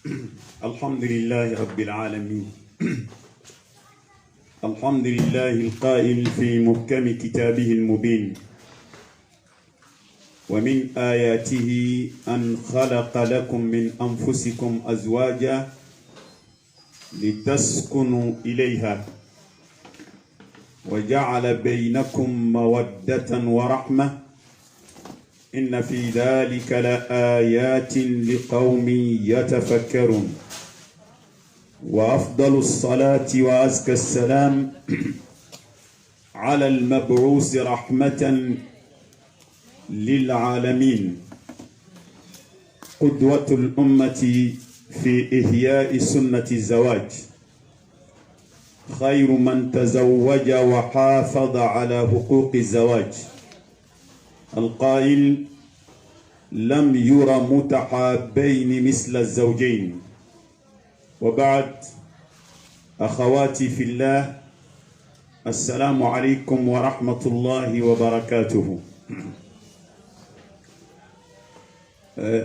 الحمد لله رب العالمين. الحمد لله القائل في محكم كتابه المبين: ومن آياته أن خلق لكم من أنفسكم أزواجا لتسكنوا إليها وجعل بينكم مودة ورحمة إن في ذلك لآيات لقوم يتفكرون. وأفضل الصلاة وأزكى السلام على المبعوث رحمة للعالمين، قدوة الأمة في إحياء سنة الزواج، خير من تزوج وحافظ على حقوق الزواج، القائل: لم ير متحابين مثل الزوجين. وبعد، أخواتي في الله، السلام عليكم ورحمة الله وبركاته.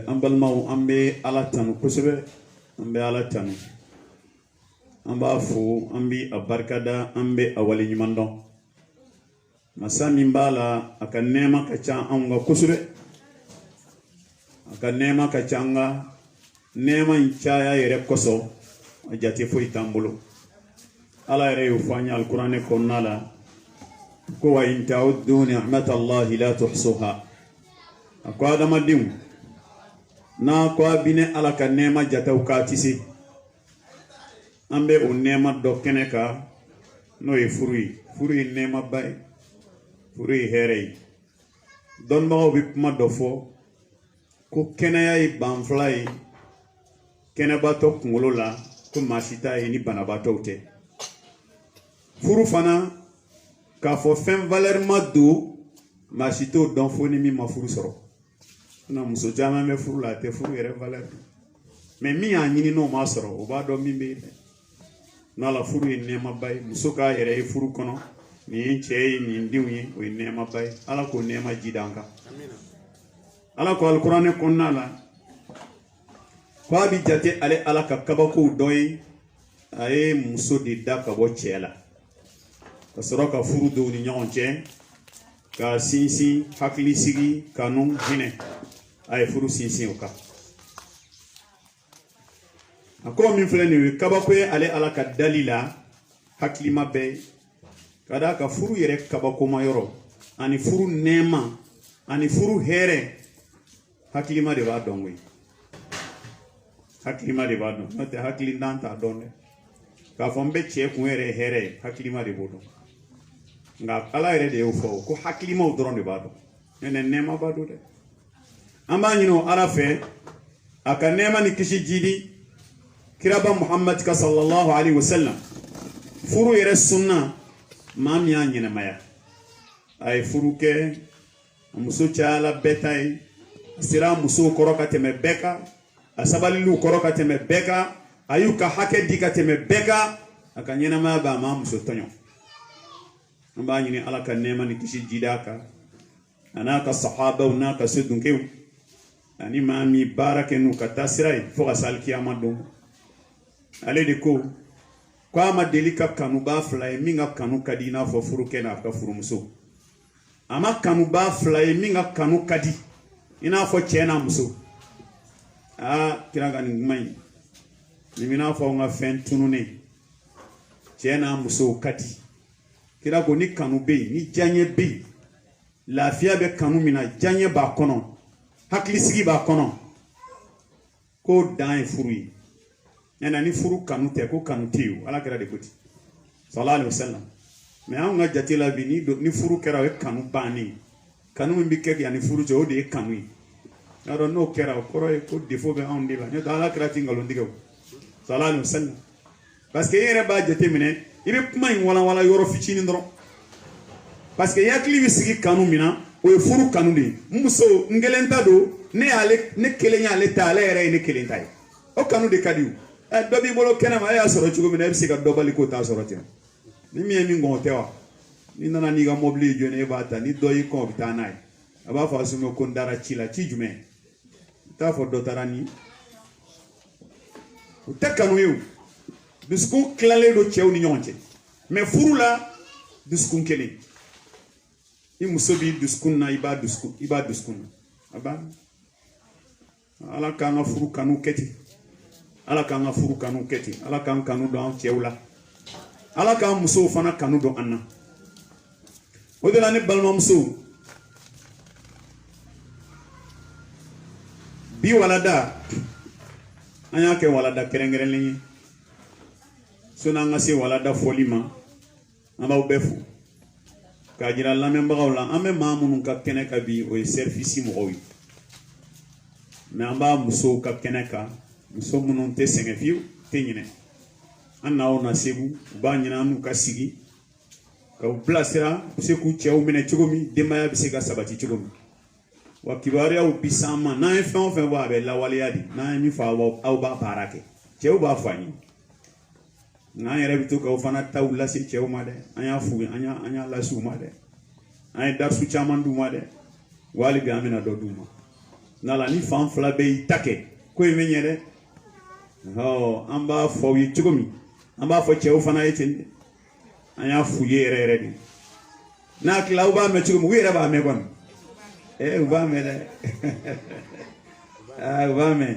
أمبالمو أمبي على تنو كسبة أمبي على تنو أمبا فو أمبي أبركدا أمبي أولي نماندو masami mbala aka nema kacha anga kusure aka nema kachanga nema nchaya yere koso ajati fo itambulo ala yere ufanya alqur'ane konnala ko wa in ta'uddu ni'matallahi la tuhsuha akwa adama dim na kwa bine ala ka nema jata ukatisi ambe o nema do keneka no e furi nema bay furi herey don bawo bi kuma dofo ko kenaya yi banflay kenabato kungolo la ko mashita yi ni banabato te furu fana ka fo fen valeur madu mashito don fo ni mi ma furu soro na muso jama me furu la te furu yere valeur mais mi anyini no ma soro o ba do mi be na la furu ni ma bay muso ka yere furu kono ni chei ni ndiwi o nema bay ala ko nema jidanka amina ala ko alquran ko nala ko bi jate ale ala ka kabako doy ay muso di daka bo chela ka soroka furu do ni nyonche ka sinsi hakli sigi kanun hine ay furu sinsi oka ako min fleni kabako ale ala ka dalila hakli mabbe kada ka furu yere kabako mayoro ani furu nema ani furu here hakilima de ba dongwe hakilima de ba don mate hakili ndanta donne ka fombe che ku yere here hakilima de bodo nga kala yere de ufo ko hakilima udron de ba don nene nema ba do de amba nyino arafe aka nema ni kishi jidi kiraba muhammad ka sallallahu alaihi wasallam furu yere sunna mami anyina maya ay furuke muso chala betay sira muso koroka teme beka asabalilu koroka teme beka ayuka hake dika teme beka akanyina ma ba ma muso tonyo amba nyini alaka nema ni kishi jidaka anaka sahaba unaka sedunke ani mami barake nu katasirai foka salki amado ale diko kwa ma delika kanu ba fly minga kanu kadina fo furu kena ka furu muso ama kanu ba fly minga kanu kadi ina fo chena muso kiranga ni ngmai limina fo nga fen tunune chena muso kadi kirago ni kanu be ni janye be lafiya be kanu mina janye ba kono hakli sigi ba kono ko dan furu yana ni furu kanu te ko kanu tiu ala kera de koti sallallahu alaihi wasallam me an ga jatila bi ni furu kera we kanu bani kanu mbi ke yani furu jo de kanu na do no kera ko ro ko defo be an dila ne ala kera tingalo ndigo sallallahu alaihi wasallam parce que yere ba jate mine ibe kuma in wala yoro ficini ndro parce que yakli wisigi kanu mina o furu kanu de muso ngelenta do ne ale ne kelenya ale ta ale yere ne kelenta o kanu de kadiu dobi bolo kenama ya soro chugo mina bisi ka dobali ko ta soro tin ni mi emi ngotewa ni nana ni ga mobili jone bata ni doyi ko bitanai aba fa sumo ko ndara chila chi jume ta fo dotarani o tɛ kanu ye o dusukun tilalen don cɛw ni ɲɔgɔn cɛ mais furu la dusukun kelen i muso b'i dusukun na i b'a dusukun na a banna ala k'an ka furu kanu kɛ ten ala k'an ka furu kanu kɛ ten ala k'an kanu don an cɛw la ala k'an musow fana kanu don an na o de la ne balimamusow bi walada an y'a kɛ walada kɛrɛnkɛrɛnlen ye sɔni an ka se walada fɔli ma an b'aw bɛɛ fo k'a jira lamɛnbagaw la an bɛ maa minnu ka kɛnɛ kan bi o ye service mɔgɔw ye mais an b'a musow ka kɛnɛ kan muso minnu tɛ sɛgɛn fiyewu tɛ ɲinɛ an n'aw na segu u b'a ɲini an n'u ka sigi ka u bilasira u bɛ se k'u cɛw minɛ cogo min denbaya bɛ se ka sabati cogo min wa kibaruyaw bi s'an ma n'an ye fɛn o fɛn bɔ a bɛ lawaleya de n'an ye min fɔ aw b'a baara kɛ cɛw b'a fɔ an ye nka an yɛrɛ bɛ to k'aw fana taw lase cɛw ma dɛ an y'a f'u ye an y'a lase u ma dɛ an ye darisu caman d'u ma dɛ wa hali bi an bɛna dɔ d'u ma n'ala ni fan fila bɛ y'i ta kɛ ko in bɛ ɲɛ dɛ an b'a fɔ aw ye cogo min an b'a fɔ cɛw fana ye ten de an y'a f'u ye yɛrɛ yɛrɛ de n'a tila aw b'a mɛn cogo min u yɛrɛ b'a mɛn kɔni u b'a mɛn dɛ u b'a mɛn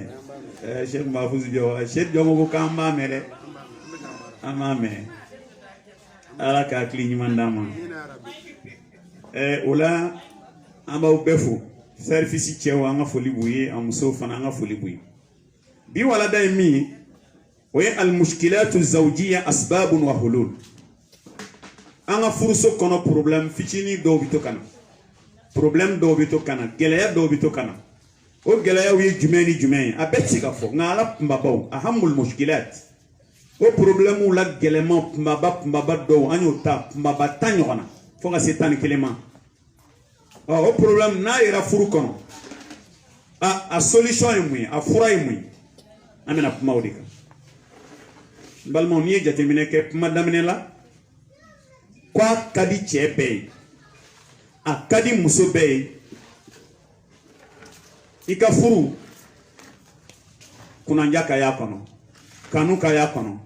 Cheikh Mahfouz Diaw Cheikh Diaw ko k'an b'a mɛn dɛ an b'a mɛn ala ka hakili ɲuman d'an ma o la an b'aw bɛɛ fo service cɛw an ka foli b'u ye an musow fana an ka foli b'u ye bi walada ye min ye o ye almushkilatu zawjiya asbabun wa hulul an ka furuso kɔnɔ problème fitinin dɔw bɛ to ka na problème dɔw bɛ to ka na gɛlɛya dɔw bɛ to ka na o gɛlɛyaw ye jumɛn ni jumɛn ye a bɛɛ tɛ se ka fɔ nka ala kunbabaw ahamul mushkilat o problème la gɛlɛman kunbaba dɔw an y'o ta kunbaba 10 ɲɔgɔn na fo ka se 11 ma o problème n'a yera furu kɔnɔ a solution ye mun ye a fura ye mun ye an bɛna kuma o de kan n balimaw n'i ye jateminɛ kɛ kuma daminɛ la ko a ka di cɛ bɛɛ ye a ka di muso bɛɛ ye i ka furu kunanja ka y'a kɔnɔ kanu ka y'a kɔnɔ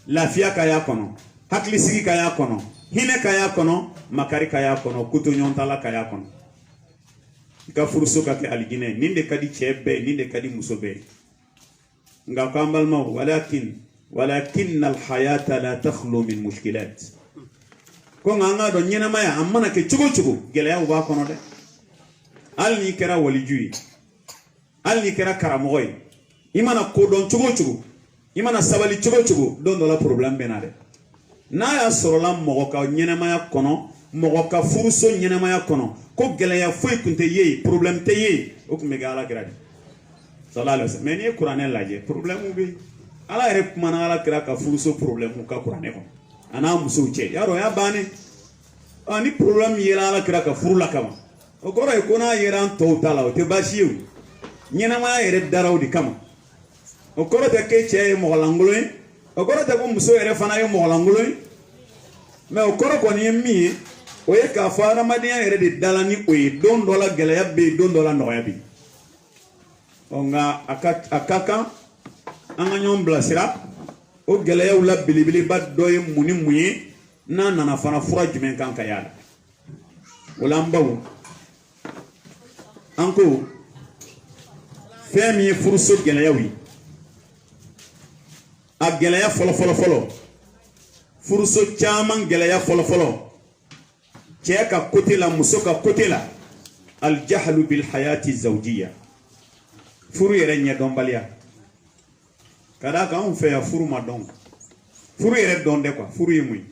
lafiya ka y'a kɔnɔ hakilisigi ka y'a kɔnɔ hinɛ ka y'a kɔnɔ makari ka y'a kɔnɔ kotoɲɔgɔntala ka y'a kɔnɔ i ka furuso ka kɛ alijinɛ nin de ka di cɛ bɛɛ nin de ka di muso bɛɛ nka k'an balimaw walakin alhayata la takhlu min mushkilat ko nka an k'a dɔn ɲɛnamaya a mana kɛ cogo cogo gɛlɛyaw b'a kɔnɔ dɛ hali n'i kɛra waliju ye hali n'i kɛra karamɔgɔ ye i mana kodɔn cogo cogo i mana sabali cogo cogo don dɔ la problème bɛ na dɛ n'a y'a sɔrɔla mɔgɔ ka ɲɛnamaya kɔnɔ mɔgɔ ka furuso ɲɛnamaya kɔnɔ ko gɛlɛya foyi tun tɛ ye problème tɛ ye o tun bɛ kɛ alakira de sallallahu alaihi wasallam mais n'i ye kuranɛ lajɛ problème bɛ yen ala yɛrɛ kumana alakira ka furuso problème ka kuranɛ kɔnɔ a n'a musow cɛ yarɔ o y'a bannen ni problème yera alakira ka furu la kama o kɔrɔ ye ko n'a yera an tɔw ta la o tɛ baasi ye o ɲɛnamaya yɛrɛ dara o de kama o kɔrɔ tɛ k'e cɛ ye mɔgɔlankolon ye o kɔrɔ tɛ ko muso yɛrɛ fana ye mɔgɔlankolon ye mais o kɔrɔ kɔni ye min ye o ye k'a fɔ adamadenya yɛrɛ de dala ni o ye don dɔ la gɛlɛya bɛ yen don dɔ la nɔgɔya bɛ yen nka a ka kan an ka ɲɔgɔn bilasira o gɛlɛyaw la belebeleba dɔ ye mun ni mun ye n'a nana fana fura jumɛn kan ka y'a la o la an baw an ko fɛn min ye furuso gɛlɛyaw ye a gɛlɛya fɔlɔ furuso caman gɛlɛya fɔlɔ cɛ ka côté la muso ka côté la aljahlu bil hayati zawjiya furu yɛrɛ ɲɛdɔnbaliya ka d'a kan anw fɛ yan furu ma dɔn furu yɛrɛ dɔn dɛ quoi furu ye mun ye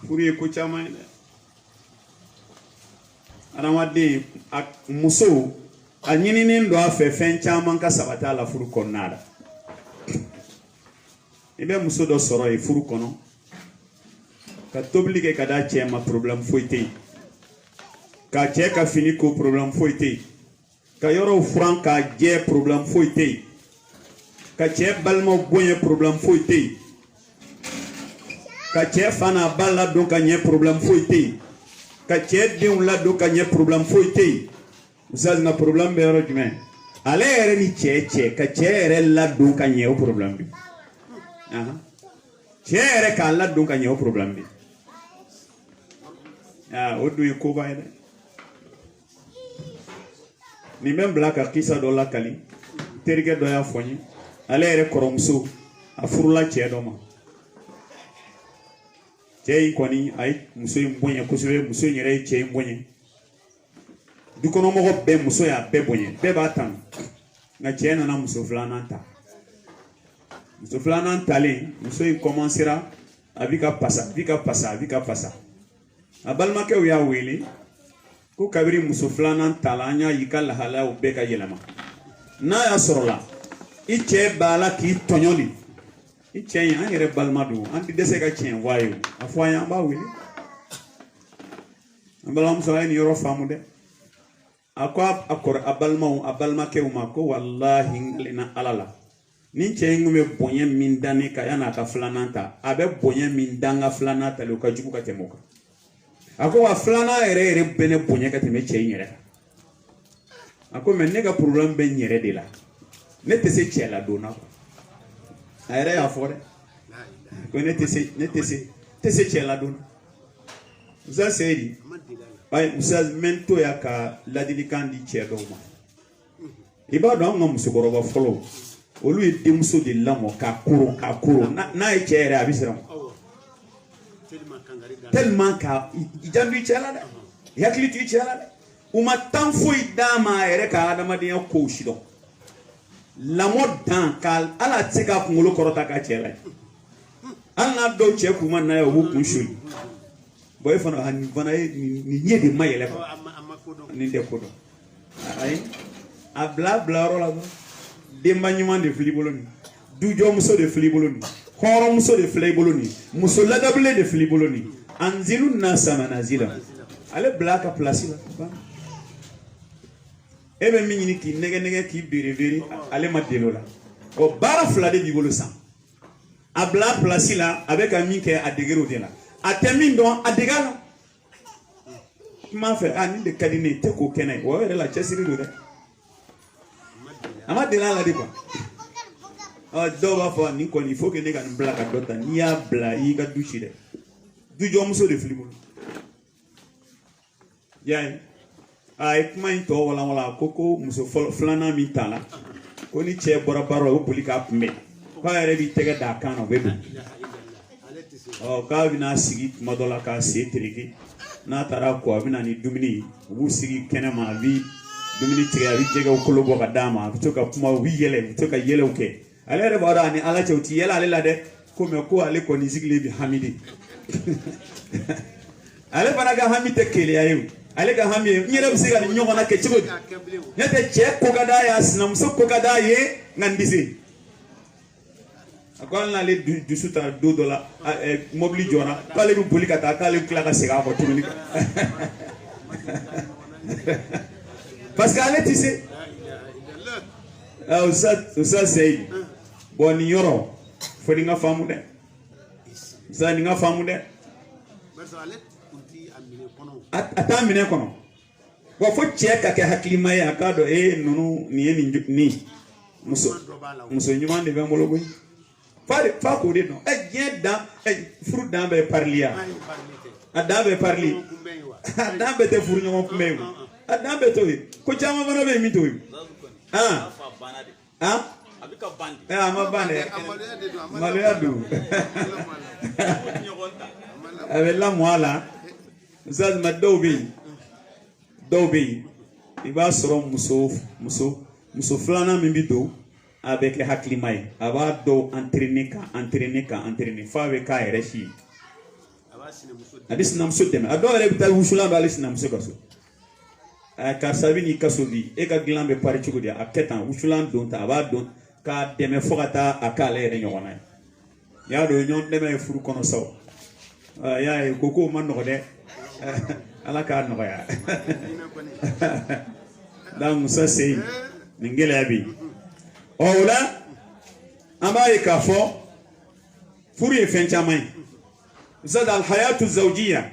furu ye ko caman ye dɛ adamaden muso a ɲininen don a fɛ fɛn caman ka sabati a la furu kɔnɔna la i bɛ muso dɔ sɔrɔ yen furu kɔnɔ ka tobili kɛ ka d'a cɛ ma problème foyi tɛ yen ka cɛ ka fini ko problème foyi tɛ yen ka yɔrɔw furan k'a jɛ problème foyi tɛ yen ka cɛ balimaw bonya problème foyi tɛ yen ka cɛ fa n'a ba ladon ka ɲɛ problème foyi tɛ yen ka cɛ denw ladon ka ɲɛ problème foyi tɛ yen usaz nka problème bɛ yɔrɔ jumɛn ale yɛrɛ ni cɛ ka cɛ yɛrɛ ladon ka ɲɛ o problème bi cɛ yɛrɛ k'a ladon ka ɲɛ o problème bi o dun ye koba ye dɛ nin bɛ bila ka kisa dɔ lakali terikɛ dɔ y'a fɔ n ye ale yɛrɛ kɔrɔmuso a furula cɛ dɔ ma cɛ in kɔni a ye muso in bonya kosɛbɛ muso in yɛrɛ ye cɛ in bonya dukɔnɔmɔgɔ bɛɛ muso y'a bɛɛ bonya bɛɛ b'a tanu nka cɛ nana muso filanan ta muso filanan talen muso in commencera a bi ka pasa a balimakɛw y'a wele ko kabiri muso filanan tala an y'a y'i ka lahalayaw bɛɛ ka yɛlɛma n'a y'a sɔrɔ la i cɛ b'a la k'i tɔɲɔ de i cɛ in an yɛrɛ balima don an tɛ dɛsɛ ka tiɲɛ fɔ a ye a fɔ an ye an b'a wele an balimamuso a ye nin yɔrɔ faamu dɛ a ko a balimaw a balimakɛw ma ko walahi n tilenna ala la ni cɛ in kun bɛ bonya min da ne kan yan'a ka filanan ta a bɛ bonya min da n ka filanan tali o ka jugu ka tɛmɛ o kan a ko wa filanan yɛrɛ bɛ ne bonya ka tɛmɛ cɛ in yɛrɛ kan a ko mɛ ne ka problème bɛ n yɛrɛ de la ne tɛ se cɛ ladonna a yɛrɛ y'a fɔ dɛ ko ne tɛ se cɛ ladonna Musa Seydi Musa mento ya ka ladilikan di cɛ dɔw ma i b'a dɔn an ka musokɔrɔba fɔlɔ olu ye denmuso de lamɔ k'a koro n'a ye cɛ yɛrɛ a bɛ siran tellement ka i janto i cɛ la dɛ i hakili to i cɛ la dɛ u ma temps foyi d'a ma a yɛrɛ ka adamadenya kow si dɔn lamɔ dan ka ala tɛ se k'a kunkolo kɔrɔta k'a cɛ la hali n'a dɔw cɛ k'u ma n'a ye o b'u kun suli bon e fana nin fana ye nin ɲɛ de ma yɛlɛ quoi nin tɛ ko dɔn ayi a bila yɔrɔ la dɔrɔn denba ɲuman de filɛ i bolo nin dujɔmuso de filɛ i bolo nin hɔrɔnmuso de filɛ i bolo nin muso ladabilen de filɛ i bolo nin anzilu nasa manazila ale bila a ka place la e bɛ min ɲini k'i nɛgɛ k'i berebere ale ma deli o la o baara fila de b'i bolo san a bila place la a bɛ ka min kɛ a degerew de la a tɛ min dɔn a dega la kuma fɛ nin de ka di ne ye tɛ k'o kɛnɛ ye o yɛrɛ la cɛsiri don dɛ a ma deli a la de quoi dɔw b'a fɔ nin kɔni il faut que ne ka nin bila ka dɔ ta n'i y'a bila i y'i ka du ci dɛ dujɔmuso de filɛ i bolo y'a ye a ye kuma in tɔ walanwalan ko muso filanan min ta la ko ni cɛ bɔra baara la o boli k'a kunbɛn k'a yɛrɛ b'i tɛgɛ d'a kan na o bɛ don k'a bɛna sigi tuma dɔ la k'a sen tereke n'a taara kɔ a bɛna ni dumuni ye u b'u sigi kɛnɛma a bɛ dumuni tigɛ a bɛ jɛgɛw kolo bɔ ka d'a ma a bɛ to ka kuma u bɛ yɛlɛ u bɛ to ka yɛlɛw kɛ ale yɛrɛ b'a dɔn ani ala cɛ u ti yɛlɛ ale la dɛ ko mɛ ko ale kɔni sigilen bɛ hami de ale fana ka hami tɛ keleya ye ale ka hami ye n yɛrɛ bɛ se ka nin ɲɔgɔn na kɛ cogo di ne tɛ cɛ ko ka d'a ye a sinamuso ko ka d'a ye nka n tɛ se a ko hali n'ale dusu ta don dɔ la mobili jɔra k'ale bɛ boli ka taa k'ale bɛ tila ka segin a kɔ tuguni parce que ale tɛ se Musa Seydi bon nin yɔrɔ fo nin ka faamu dɛ Musa nin ka faamu dɛ a t'a minɛ kɔnɔ bon fo cɛ ka kɛ hakilima ye a k'a dɔn ninnu nin ye nin muso ɲuman de bɛ n bolo koyi fa k'o de dɔn diɲɛ dan furu dan bɛ parili ya a dan bɛ parili a dan bɛ tɛ furu ɲɔgɔn kunbɛn ye a dan bɛ to ye ko caman fana bɛ yen min to ye a ma ban dɛ maloya don a bɛ lamɔ a la musalima dɔw bɛ yen i b'a sɔrɔ muso filanan min bɛ don a bɛ kɛ hakilima ye a b'a dɔw entraîner f'a bɛ k'a yɛrɛ si ye a bɛ sinamuso dɛmɛ a dɔw yɛrɛ bɛ taa wusulan don ale sinamuso ka so karisa bɛ n'i ka so bi e ka dilan bɛ pari cogo di a kɛ tan wusulan don ta a b'a dɔn k'a dɛmɛ fo ka taa a k'ale yɛrɛ ɲɔgɔnna ye y'a dɔn ɲɔgɔn dɛmɛ ye furu kɔnɔ saw y'a ye ko ma nɔgɔ dɛ ala k'a nɔgɔya donc Musa Seydi nin gɛlɛya bɛ yen o la an b'a ye k'a fɔ furu ye fɛn caman ye Musa alhayatu zawjiya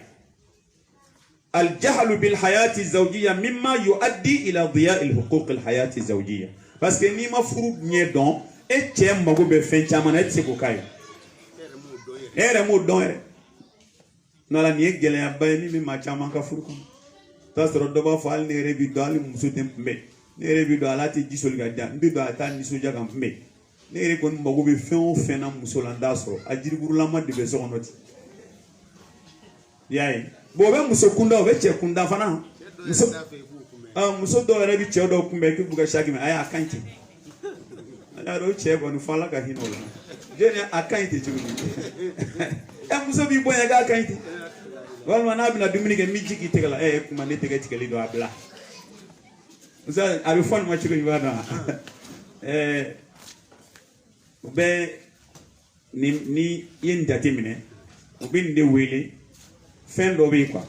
الجهل بالحياة الزوجية مما يؤدي إلى ضياء الحقوق الحياة الزوجية parce que ni ma furu nye don e che mago be fen chama na tse ko kai ere mo don ere na la ni gele ya bay ni ma chama ka furu ko tasro do ba fal ne re bi dal musu tem me ne re bi do ala ti jisol ga ja mbi do ata ni soja ga me ne re kon mago be fen na muso la ndasro ajiri burula ma de be so onoti yayi bo be muso kunda o be che kunda fana muso do re bi che do kumbe ki buga shaki me aya kanti ala ro che bo nu fala ka hinola je ne akanti chugu muso bi boya ga kanti wal mana bi na dumini ke mi jiki tegala kuma ne tege tikeli do abla muso ari fon ma chugu ba na be ni yin datimine ubin de wele fin do bi quoi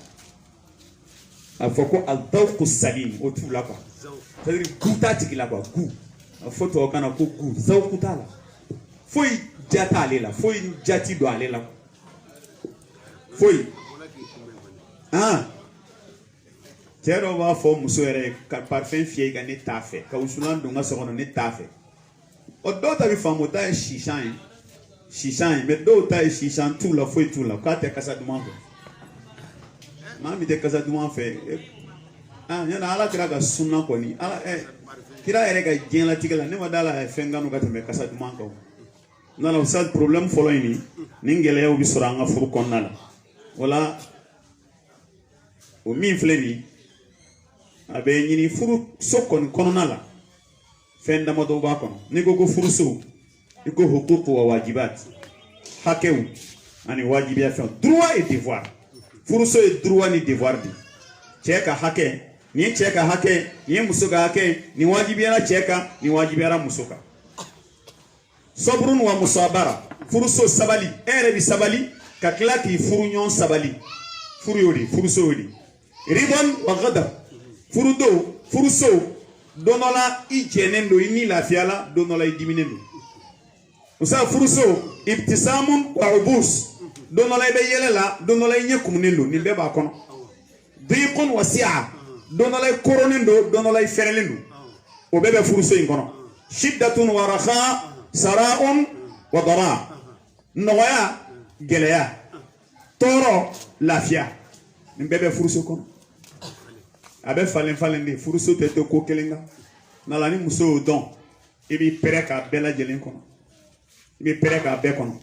afoko al-dawq salim o tout là quoi c'est-à-dire guta tikila quoi gu photo kana ko gu zawkuta la foi jata ale la foi jati do ale la foi tero wa fo muso ere ka parfum fie ga ne tafe ka usulan do nga sokono ne tafe o do ta bi famota e shishan mais do ta e shishan tout la foi tout la ka te kasa du mango mami te kasa du mango fe yana ala kira ga sunna ko ni ala kira ere ga jela tigala ne madala fenganu ga te me kasa du mango nana usad problem following ni ngele yo bi suranga furu konnala wala o min fleni abe nyini furu sokon kononala fenda modo ba kono ni go furu so iko hukuku wa wajibat hakew ani wajibi ya droit et devoir furu so et droit ni devoir di cheka hake ni cheka hake ni musuka hake ni wajibi ya cheka ni wajibi ya musuka sabrun wa musabara furu so sabali ere bi sabali kaklaki furu nyon sabali furu yodi furu so yodi ridwan wa ghadab furu so donola i jenendo ini lafiala donola i diminendo usa furu so ibtisamun wa ubus donola i be yelela donola i nyekumnendo ni beba kono diqun wa si'a donola i koronendo donola i ferelendo o bebe furu so inkono shiddatun wa raha sara'un wa dara noya geleya toro lafia ni bebe furu so kono abe falen de furuso tete ko kelenga na la ni muso don ibi pereka bela jelen kono ibi pereka be kono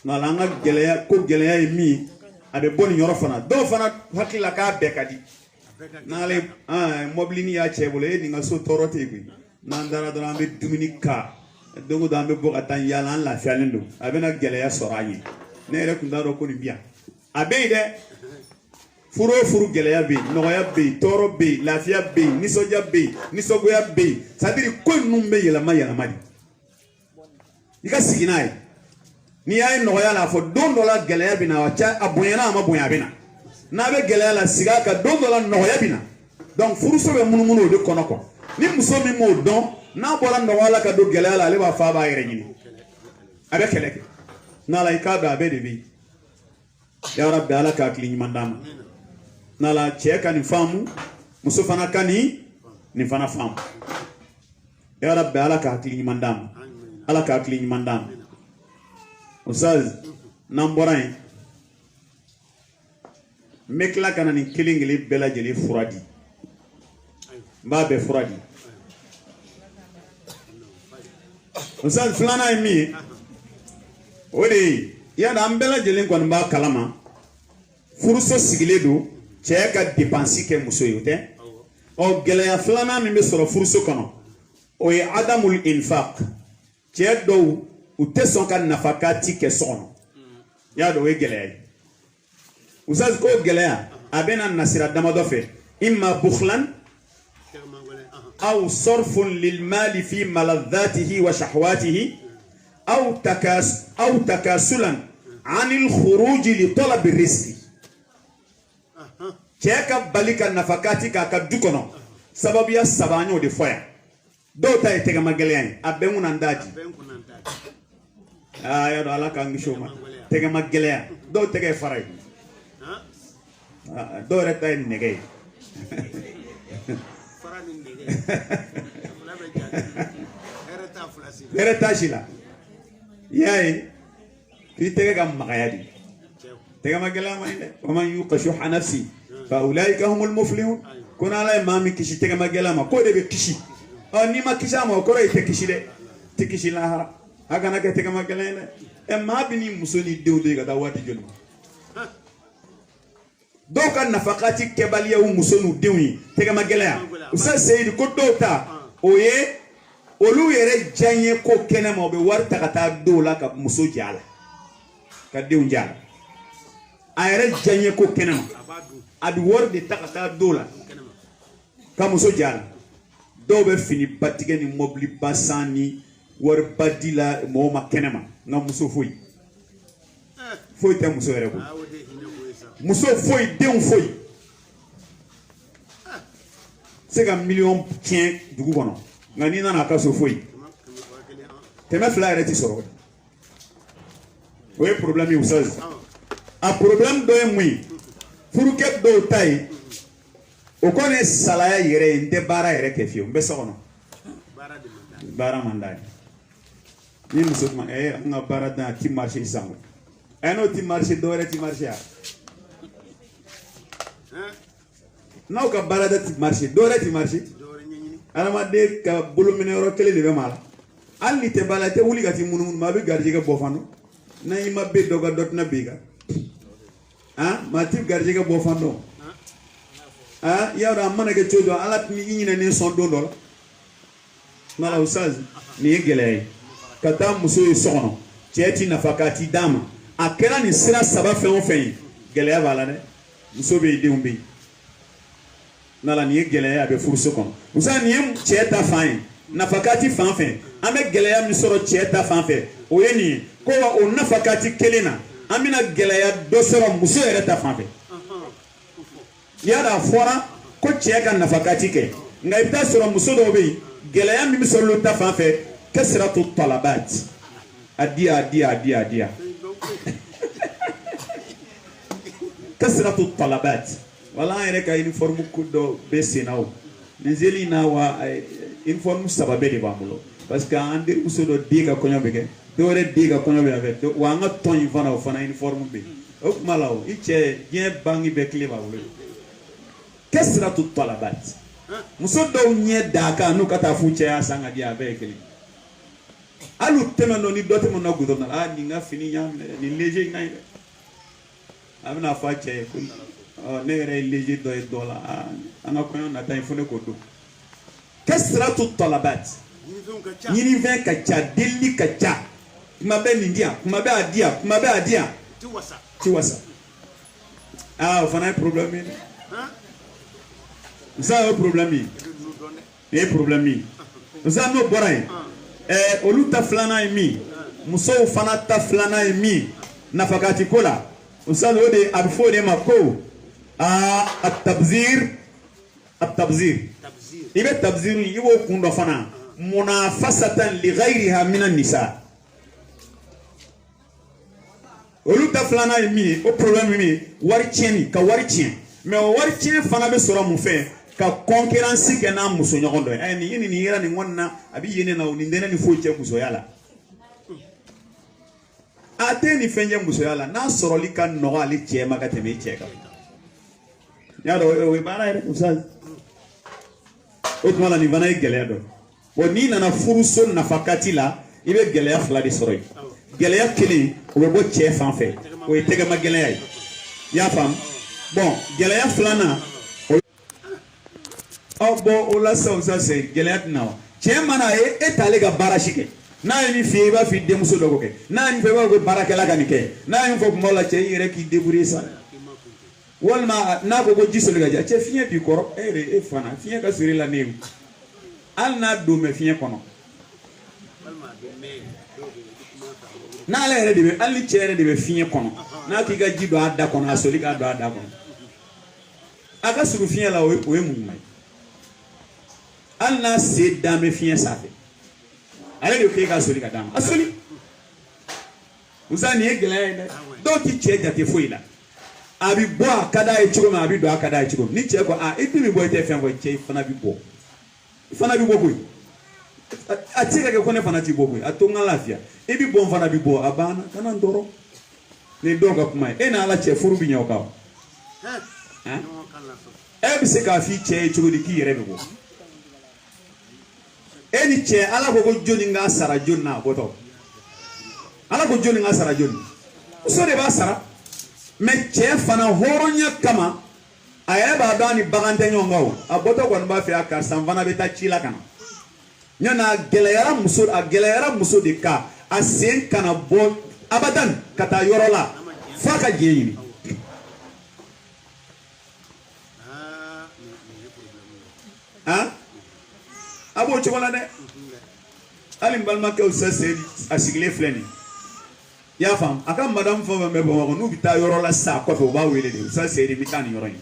na la nga geleya ko geleya mi abe boni yoro fana do fana hakila ka be kadi na le moblini ya chebole ni nga so torote gui na ndara do ambe dominika dongo do ambe bo atan yala la fialendo abe na geleya sorayi ne re kundaro ko ni bia abe de furu geleya be noya be toro be lafia be nisoja be nisogoya be sadiri ko numbe yela madi ika siginai ni ay noya la fo dondo la geleya bina wacha abonyana ma bonya bina na be geleya la siga ka dondo la noya bina donc furu so be munumuno de kono ko ni muso mi mo don na bola noya la ka do geleya la le ba fa ba yere nyini abe keleke na la ikado abe de bi ya rabbi ala ka klini mandama nala cheka ni famu muso fana kani ni fana famu ya rabbi ala ka akili mandam ala ka akili mandam usaz namborain mekla kana ni kilingili bela jeli furadi babe furadi usaz flana mi odi ya da ambela jeli kon ba kalama furuso sigiledo cheka dépenser ke muso yote o geleya flana mi be soro furuso kono o ye adamul infaq che do u teson kan nafakati ke sono ya do we geleya usaz ko geleya abena nasira damado fe imma bukhlan aw sarfun lil mali fi maladhatihi wa shahwatihi aw takasulan anil khuruj li talab ar-rizq cheka balika nafakati ka dukono sababu ya sabanyo de foya do ta etega mageleyan abengu nandaji ya do ala ka ngishoma tega mageleya do tega faray dɔw yɛrɛ ta ye nɛgɛ ye hɛrɛ t'a si la i y'a ye k'i tɛgɛ ka magaya de tɛgɛ ma gɛlɛya ma ye dɛ wa man yuqa shuhha nafsi fa ulaika humul muflihun ko n'Ala ye maa min kisi tɛgɛ ma gɛlɛya ma k'o de bɛ kisi n'i ma kisi a ma o kɔrɔ ye i tɛ kisi dɛ tɛ kisi lahara a kana kɛ tɛgɛ ma gɛlɛya ye dɛ maa bɛ ni muso ni denw de ka taa waati joli ma dɔw ka nafakati kɛbaliya u muso n'u denw ye tɛgɛ ma gɛlɛya Ustaz Seyidu ko dɔw ta o ye olu yɛrɛ diyaɲɛ ko kɛnɛ ma u bɛ wari ta ka taa dɔw la ka muso ja a la ka denw ja a la a yɛrɛ diyaɲɛ ko kɛnɛ ma a bɛ wari de ta ka taa dɔw la ka muso ja a la dɔw bɛ fini ba tigɛ ni mobili ba san ni wari ba di la mɔgɔw ma kɛnɛ ma nka muso foyi foyi tɛ muso yɛrɛ bolo muso foyi denw foyi se ka miliyɔn tiɲɛ dugu kɔnɔ nka n'i nana a ka so foyi kɛmɛ fila yɛrɛ ti sɔrɔ o ye problème ye Ustaz a problème dɔ ye mun ye furukɛ dɔw ta ye o kɔni ye salaya yɛrɛ ye n tɛ baara yɛrɛ kɛ fiyewu n bɛ so kɔnɔ baara man d'a ye ni muso tuma an ka baara dan a ti marché sisan n'o ti marché dɔ wɛrɛ ti marché a n'aw ka baarada ti marché dɔ wɛrɛ ti marché adamaden ka bolominɛ yɔrɔ kelen de bɛ maa la hali ni tɛ baara la i tɛ wuli ka t'i munumunu maa bɛ garijɛgɛ bɔ fan dɔn n'a i ma bɛ dɔ ka dɔ tɛna bɛn i kan maa ti garijɛgɛ bɔ fan dɔn i y'a dɔn a mana kɛ cogo dɔ ala tun i ɲinɛnen sɔn don dɔ la mala Ustaz nin ye gɛlɛya ye ka taa muso ye so kɔnɔ cɛ ti nafa k'a ti d'a ma a kɛra nin sira saba fɛn o fɛn ye gɛlɛya b'a la dɛ muso bɛ yen denw bɛ yen n'ala nin ye gɛlɛya ye a bɛ furuso kɔnɔ Ustaz nin ye cɛ ta fan ye nafakati fan fɛ an bɛ gɛlɛya min sɔrɔ cɛ ta fan fɛ o ye nin ye ko wa o nafakati kelen na an bɛna gɛlɛya dɔ sɔrɔ muso yɛrɛ ta fan fɛ yala a fɔra ko cɛ ka nafakati kɛ nka i bɛ taa sɔrɔ muso dɔw bɛ yen gɛlɛya min bɛ sɔrɔ olu ta fan fɛ kasratu talabat a diya kasratu talabat wala an yɛrɛ ka uniforme ko dɔ bɛ sen na o nin seli in na wa uniforme saba bɛɛ de b'an bolo parce que an denmuso dɔ den ka kɔɲɔ bɛ kɛ dɔw yɛrɛ den ka kɔɲɔ bɛ kɛ wa an ka tɔn in fana o fana uniforme bɛ yen o kuma la o i cɛ diɲɛ bangi bɛɛ tile b'a bolo kasratu talabat muso dɔw ɲɛ d'a kan n'u ka taa f'u cɛ y'a san ka di a bɛɛ ye kelen hali u tɛmɛ dɔn ni dɔ tɛmɛ na gudɔrɔn na nin ka fini y'a minɛ nin léger in ka ɲi dɛ a bɛna fɔ a cɛ ye ko ne yɛrɛ ye léger dɔ ye dɔ la an ka kɔɲɔ nata in fo ne k'o don kasratu talabat ɲinifɛn ka ca delili ka ca kuma bɛ nin di yan kuma bɛ a di yan kuma bɛ a di yan ti wasa o fana ye problème ye dɛ ça o problème ye nin ye problème ye Ustaz n'o bɔra yen olu ta filanan ye min musow fana ta filanan ye min nafakati ko la Ustaz o de a bɛ fɔ o de ma ko at-tabzir i bɛ tabzir i b'o kun dɔ fana munafasatan li ghayriha min an-nisa olu ta filanan ye min ye o problème ye min ye wari tiɲɛni ka wari tiɲɛ mais o wari tiɲɛ fana bɛ sɔrɔ mun fɛ ka concurrence kɛ n'a muso ɲɔgɔn dɔ ye nin yera nin kɔni na a bɛ yen na o nin tɛ ne ni foyi cɛ musoya la a tɛ ni fɛn cɛ musoya la n'a sɔrɔli ka nɔgɔ ale cɛ ma ka tɛmɛ i cɛ kan y'a dɔn o ye baara yɛrɛ Ustaz o tuma la nin fana ye gɛlɛya dɔ bon n'i nana furuso nafakati la i bɛ gɛlɛya fila de sɔrɔ yen gɛlɛya kelen o bɛ bɔ cɛ fan fɛ o ye tɛgɛma gɛlɛya ye i y'a faamu bon gɛlɛya filanan bon o la sisan Ustaz gɛlɛya tɛna wa cɛ mana ye e t'ale ka baara si kɛ n'a ye min f'i ye i b'a f'i denmuso dɔ k'o kɛ n'a ye min fɔ i b'a fɔ ko baarakɛla ka nin kɛ n'a ye min fɔ kuma dɔ la cɛ i yɛrɛ k'i débrouiller sa walima n'a ko ko ji soli ka ja cɛ fiɲɛ b'i kɔrɔ e yɛrɛ e fana fiɲɛ ka siri la ne ye hali n'a don mɛ fiɲɛ kɔnɔ n'ale yɛrɛ de bɛ hali ni cɛ yɛrɛ de bɛ fiɲɛ kɔnɔ n'a k'i ka ji don a da kɔnɔ a soli k'a don a da kɔnɔ a ka surun fiɲɛ la o ye mun ye hali n'a sen dan bɛ fiɲɛ sanfɛ ale de k'e ka soli ka d'a ma a soli Ustaz nin ye gɛlɛya ye dɛ dɔw ti cɛ jate foyi la abi bo kada e chigo ma abi do akada e chigo ni che ko a ipi mi bo te fen ko che fana bi bo ko a tira ke ko ne fana ti bo ko a to ngalafia e bi bo fana bi bo abana kana ndoro ni doga kuma e na ala che furu bi nyoka e bi se ka fi che chigo di ki yere bo e ni che ala ko joni nga sara jonna boto ala ko joni nga sara jonni so de ba sara me che fana horonya kama aya ba dani bagante nyongaw aboto ko ba fi akar san fana beta chila kana nyana geleyara muso de ka asen kana bo abadan kata yorola faka jeyini abo chokola de alim balma ke usase asigle fleni ya fam aka madam fo me bo ko nubi ta yoro la sa ko ba wele de sa se de mitani yoro ni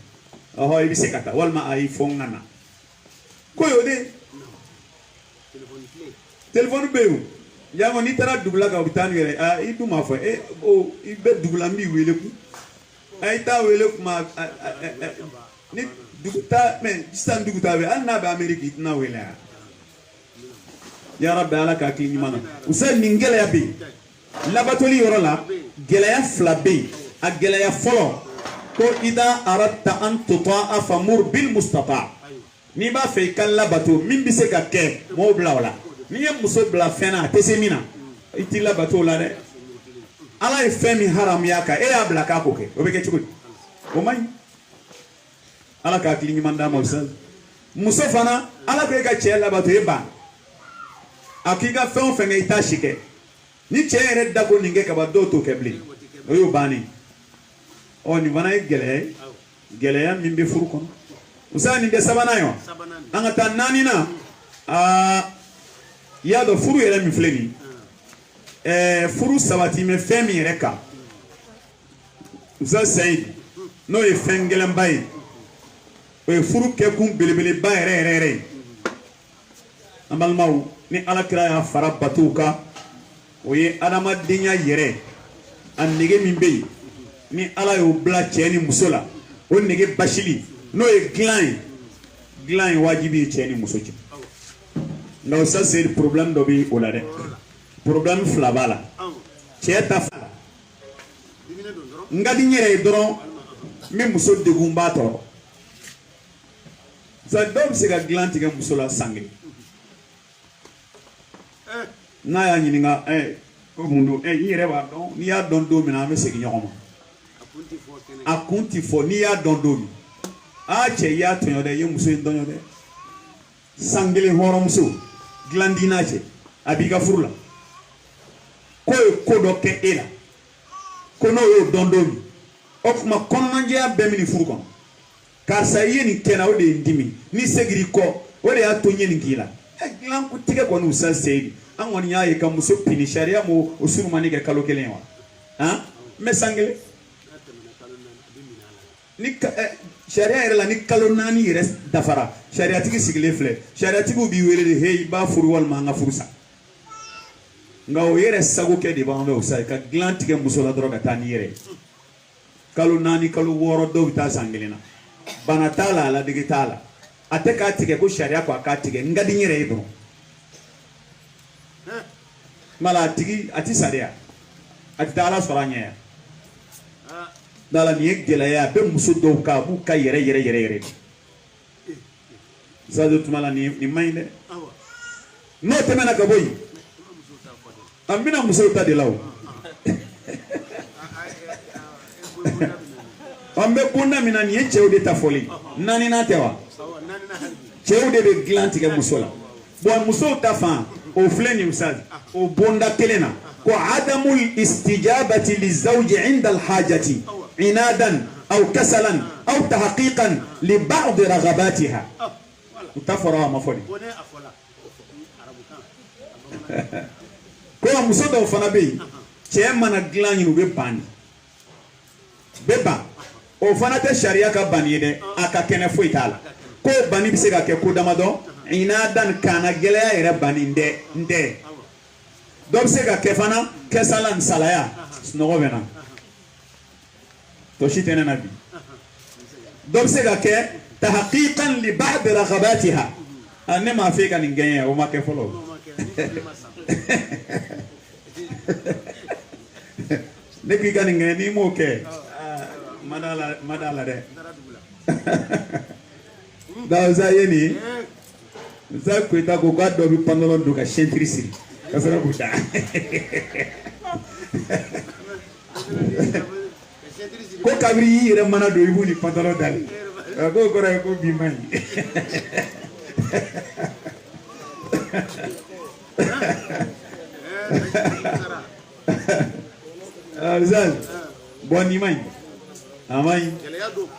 ho ibi se kata walma ay fo ngana ko yo de telephone bew ya mo ni tara dubla ka bitani yere a idu ma fo o ibe dubla mi wele ku ay ta wele ku ma ni duguta men stan duguta be anna be ameriki na wele ya rabbi alaka kini mana usay ningela ya bi labatoli yoro la gelaya flabe a gelaya folo ko ida aratta an tutaa famur bil mustata ni ba fe kan labato min bi se ka ke mo bla wala ni ye muso bla fena tesemina iti labato la de ala e femi haram yaka e ya bla ka ko ke o be ke chukudi o mai ala ka kili manda mo sa muso fana ala be ka che labato e ba akika fen fen e ta shike ni chere da ko ninge ka ba do to kebli o yo bani o ni bana gele min be furu kono usani de sabana yo anga tan nani na ya do furu yele mi fleni furu sabati me femi reka usa said no e fengelen bay o furu ke kum belebele bay re amal maw ni ala kira ya fara batuka oye adama dinya yere an nege min be ni ala yo bla cheni musola o nege bashili no e glan wajibi cheni musochi no ça c'est le problème dobi olare problème flabala cheta ngadi nyere doron mi muso de gumba to ça dom se ga glan tiga musola sangi na ya nyininga ko mundu yire ba don ni ya don do mina me segi nyoma akunti fo ni ya don do mi a che ya tonyo de yemuso ndonyo de sangile horo muso glandina che abiga furula ko do ke ela ko no yo don do mi o kuma kono nje ya be mi furu kono ka sa yeni kena o de ndimi ni segiri ko o de ya tonye ni gila glan ku tige ko no sa sedi an woni yayi kam muso pini sharia mo usuru mani ke kalo kelen wa me sangele ni sharia era la ni kalo nani yere dafara sharia tigi sigle fle sharia tigi bi wele de hey ba furu wal ma nga furusa nga o yere sago ke de ba ndo sai ka glan tige muso la droga tani yere kalo nani kalo woro do ta sangelena bana tala la digitala ateka tige ko sharia ko akatige ngadi nyere ibro mala tigi ati sadia ati dala soranya dala ni gelaya be muso do ka bu ka yere zado tumala ni mainde no temena ka boy amina muso ta de law ambe bunda mina ni chewde ta foli nani na tewa chewde be glanti ke musola bo muso ta fa o fleni usad o bonda kelena ko adamul istijabati lizawji inda alhajati inadan aw kasalan aw tahqiqan li ba'd raghabatiha utafara ma foli ko muso do fana be che mana glani no be bani beba o fana te sharia ka bani de aka kene fo itala ko bani bise ka ke ko damado inadan kana gelaya ere bani nde do bise ka ke fana kesalan salaya snogo bena توشيتنا نبي دوبسك تحقيقا لبعض رغباتها أنا ما فيك أن نجيا وما كفلو نبي كان نجيا نيمو كه مدالا ده دا زايني زا كويتا كوكا دوبي بانلون دوكا شنتريسي كسر بودا ko kabiri yɛrɛ mana do i b'u ni pantalon dali ko kɔrɔ ye ko bi man ɲi alizali bɔn nin man ɲi a man ɲi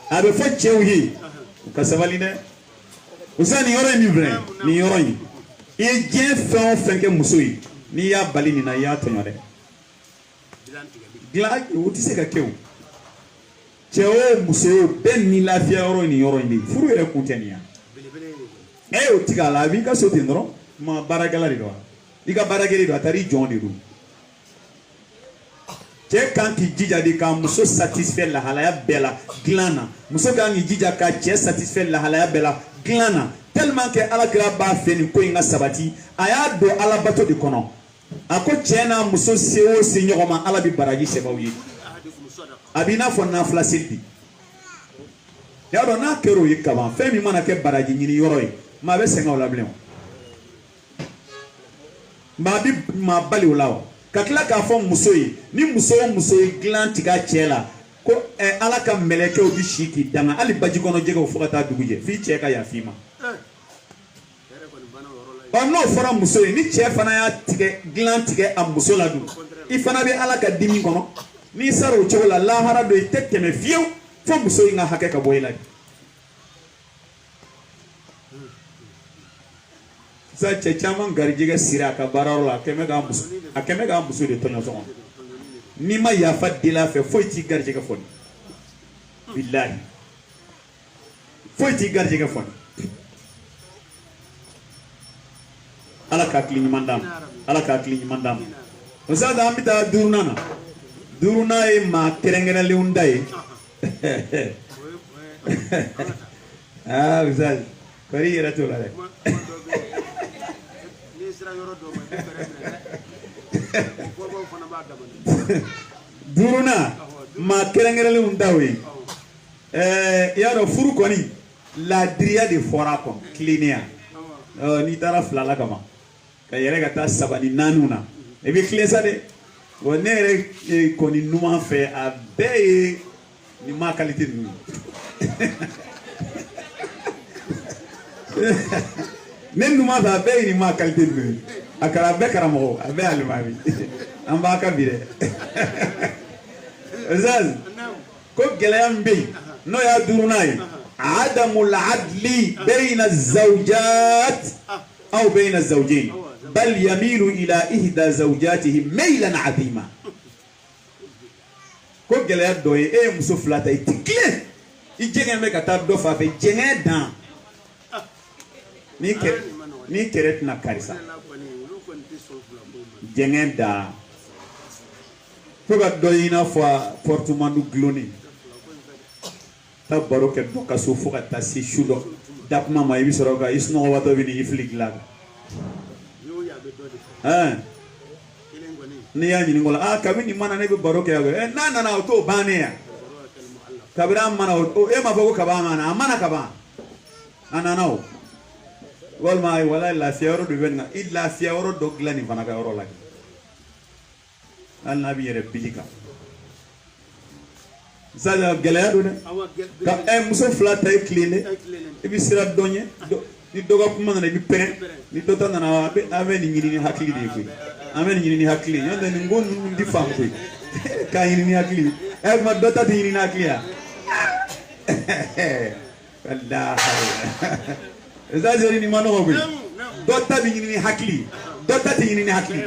a bɛ fɔ cɛw ye u ka sabali dɛ usa nin yɔrɔ in min filɛ nin yɔrɔ in i ye diɲɛ fɛn o fɛn kɛ muso ye n'i y'a bali nin na i y'a tɔɲɔ dɛ dilan o tɛ se ka kɛ o cɛ o muso o bɛɛ ni lafiya yɔrɔ nin yɔrɔ in de furu yɛrɛ kun tɛ nin ya y'o tigɛ a la a b'i ka so ten dɔrɔn ma baarakɛla de don wa i ka baarakɛ de don a taara i jɔn de don cɛ kan k'i jija de ka muso satisfait lahalaya bɛɛ la dilan na muso kan k'i jija ka cɛ satisfait lahalaya bɛɛ la dilan na tellement que alakira b'a fɛ nin ko in ka sabati a y'a don alabato de kɔnɔ a ko cɛ n'a muso se o se ɲɔgɔn ma ala bɛ baraji sɛbɛw ye a b'i n'a fɔ nafila seli bi y'a dɔn n'a kɛra o ye kaban fɛn min mana kɛ baraji ɲini yɔrɔ ye maa bɛ sɛgɛn o la bilen o maa bɛ maa bali o la o ka tila k'a fɔ muso ye ni muso o muso ye dilan tigɛ a cɛ la ko ala ka mɛlɛkɛw bi si k'i danga hali baji kɔnɔ jɛgɛw fo ka taa dugu jɛ f'i cɛ ka yafa i ma ɔ n'o fɔra muso ye ni cɛ fana y'a tigɛ dilan tigɛ a muso la dun i fana bɛ ala ka dimi kɔnɔ n'i sara o cogo la lahara do i tɛ tɛmɛ fiyewu fo muso in ka hakɛ ka bɔ i la sisan cɛ caman garijɛgɛ siri a ka baarayɔrɔ la a kɛ mɛ k'a muso de tɔɲɔ sɔgɔn n'i ma yafa deli a fɛ foyi t'i garijɛgɛ fɔni bilahi foyi t'i garijɛgɛ fɔni ala ka hakili ɲuman d'a ma ala ka hakili ɲuman d'a ma o sisan an bɛ taa duurunan na duurunan ye maa kɛrɛnkɛrɛnlenw da ye aa bisaji kɔri i yɛrɛ t'o la dɛ duurunan maa kɛrɛnkɛrɛnlenw da o ye i y'a dɔn furu kɔni laadiriya de fɔra a kɔnɔ tilennenya n'i taara fila la kama ka yɛrɛ ka taa saba ni naaniw na i bɛ tilen sa dɛ bon ne yɛrɛ kɔni numan fɛ a bɛɛ ye nin ma qualité ninnu ne numan fɛ a bɛɛ ye nin ma qualité ninnu a kɛra a bɛɛ karamɔgɔ a bɛɛ alimami an b'a ka bi dɛ zaz ko gɛlɛya min bɛ yen n'o y'a duurunan ye adamul adli bayna zawjat aw bayna zawjayn bal yamilu ila ihda zawjatihi maylan azima ko gɛlɛya dɔ ye e ye muso fila ta i ti tilen i jɛngɛn bɛ ka taa dɔ fan fɛ jɛngɛn dan ni kɛrɛ tɛna karisa jɛngɛn dan fo ka dɔ i n'a fɔ portemanteau gulonnen ta baro kɛ dɔ ka so fo ka taa se su dɔ da kuma ma i bɛ sɔrɔ ka i sunɔgɔbatɔ bɛ n'i fili dilan n'i y'a ɲininka o la kabini nin mana ne bɛ baro kɛ yan n'a nana o t'o bannen yan kabini a mana e m'a fɔ ko kaba a mana ka ban a nana o walima ayi wala lafiya yɔrɔ dɔ bɛ nin kan i lafiya yɔrɔ dɔ dilan nin fana ka yɔrɔ la hali n'a b'i yɛrɛ bili kan sisan gɛlɛya don dɛ ka muso fila ta i tilen dɛ i bɛ siran dɔ ɲɛ ni dɔ ka kuma nana i bɛ pɛrɛn ni dɔ ta nana an bɛ nin ɲini ni hakili de ye koyi an bɛ nin ɲini ni hakili ye n'o tɛ nin ko ninnu ti faamu koyi k'a ɲini ni hakili kuma dɔ ta tɛ ɲini ni hakili ya walahi zazeri nin ma nɔgɔ koyi dɔ ta bɛ ɲini ni hakili dɔ ta tɛ ɲini ni hakili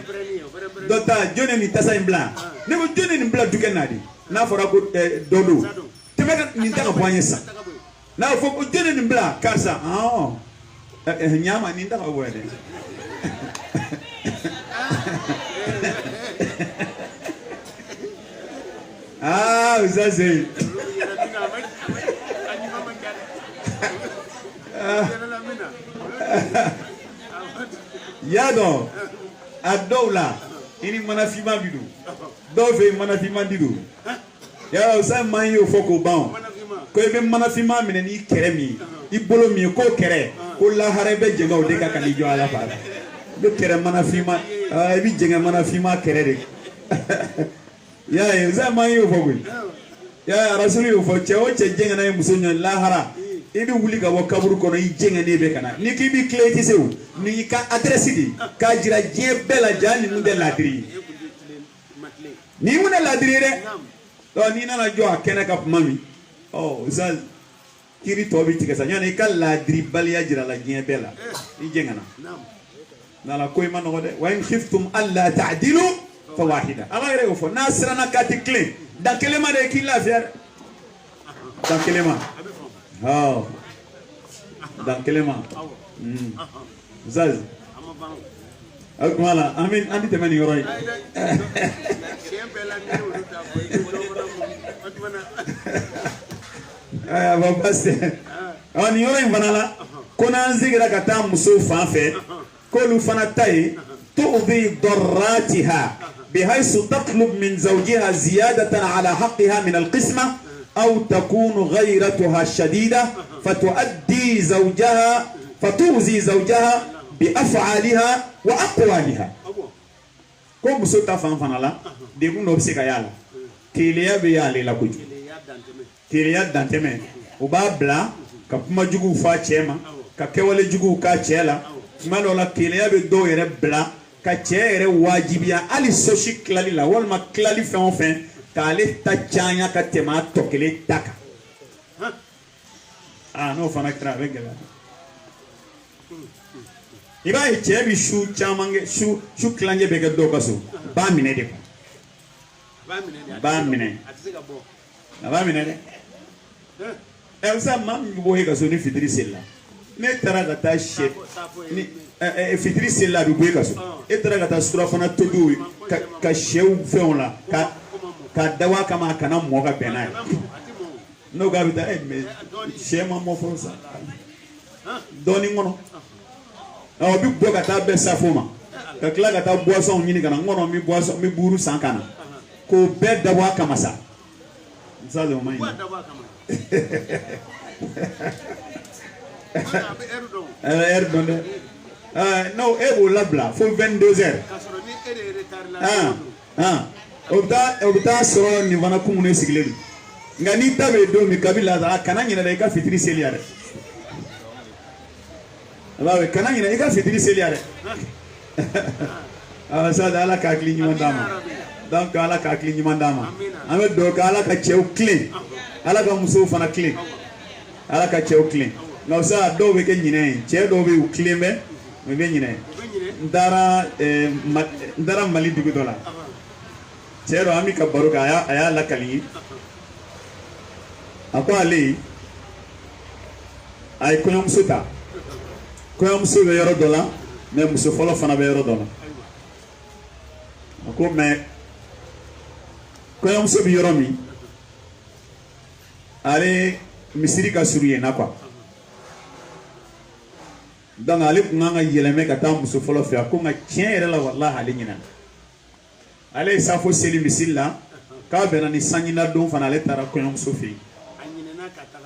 dɔ ta jɔn ye nin tasa in bila ne ko jɔn ye nin bila dukɛ na de n'a fɔra ko dɔ don tɛmɛ nin ta ka bɔ an ye san n'a fɔ ko jɔn ye nin bila karisa ɲama nin ta ka bɔ dɛ zazeri Yado adola ini manafima bidu dove manafima didu ya sa man yo foko ban ko be manafima mine ni keremi ibolo mi ko kere ko la harebe jenga o de ka kali jo ala fa be kere manafima bi jenga manafima kere de ya za man yo foko ya rasuli yo fo che o che jenga na muso nyon la hara ibi wuli ka bɔ kaburu kɔnɔ i jɛngɛ ne bɛ kana ni k'i bi clé tɛ se o ni ka adresse di k'a jira diɲɛ bɛɛ la jaa ninnu tɛ ladiri ni mun tɛ ladiri ye dɛ n'i nana jɔ a kɛnɛ ka kuma min sa kiri tɔ bi tigɛ sa ɲɔni i ka ladiri baliya jira la diɲɛ bɛɛ la i jɛngɛna n'ala ko i ma nɔgɔ dɛ wa in khiftum alla ta'dilu fa wahida ala yɛrɛ y'o fɔ n'a siranna k'a tɛ clé dan kelen ma de k'i lafiya dɛ dan kelen ma. Oh, dan kelema. Zaz. Aku malah, amin, andi teman yoroi. Bapak sih. Ni yoroi mana lah? Kona zigira kata musuh fanfe. Kolu fanatai tu'dhi darratiha bihaythu tatlub min zawjiha ziyadatan ala haqqiha min al-qismah. أو تكون غيرتها شديدة فتؤذي زوجها بأفعالها وأقوالها. كم سوتا فانفانا ديكون نوبسي كيالا كيليا بيالي لا كوجو كيليا دانتمي وبابلا كما جوجو فا تشيما ككيوالي جوجو كا تشيلا ما لولا كيليا بدو يري بلا كتشيري واجبيا علي سوشي كلالي لا والما كلالي فين kale tachanya katema tokele taka no fana kra begela iba chebi shu chamange shu klanje bega do kaso ba mine de ba mine elsa mam bo he kaso ni fitri sella ne tara gata she ni fitri sella du bo kaso e tara gata sura fana todu ka shew feon la ka dawa kama kana moga benai no ga bita me shema mo fonsa doni ngono bi bo ka ta be safoma ka kla ka ta boisson nyini kana ngono mi boisson mi buru sankana ko be dawa kama sa nsazo mai erdon no ebo labla fo 22h obta soro ni vana kumune sigledu ngani tabe do mi kabila za kana nyina da ka fitri seliare abawe kana nyina ka fitri seliare sa da ala ka kli nyima dama donc ala ka kli nyima dama ame do ka ala ka chew clean ala ka muso fana clean ala ka chew clean no sa do be ke nyine che do be clean me be nyine ndara mali digu dola Cero ami ka baruka aya lakali ako ali ay koyom suta koyom su be yoro dola me muso folo fana be yoro dola ako me koyom su be yoro mi ale misiri ka suriye na kwa donc ale kunga yeleme ka ta muso folo fe ako nga tien yere la wallahi ale nyina ale safo seli misilla ka bena ni sanyina don fana ale tara koyom sofi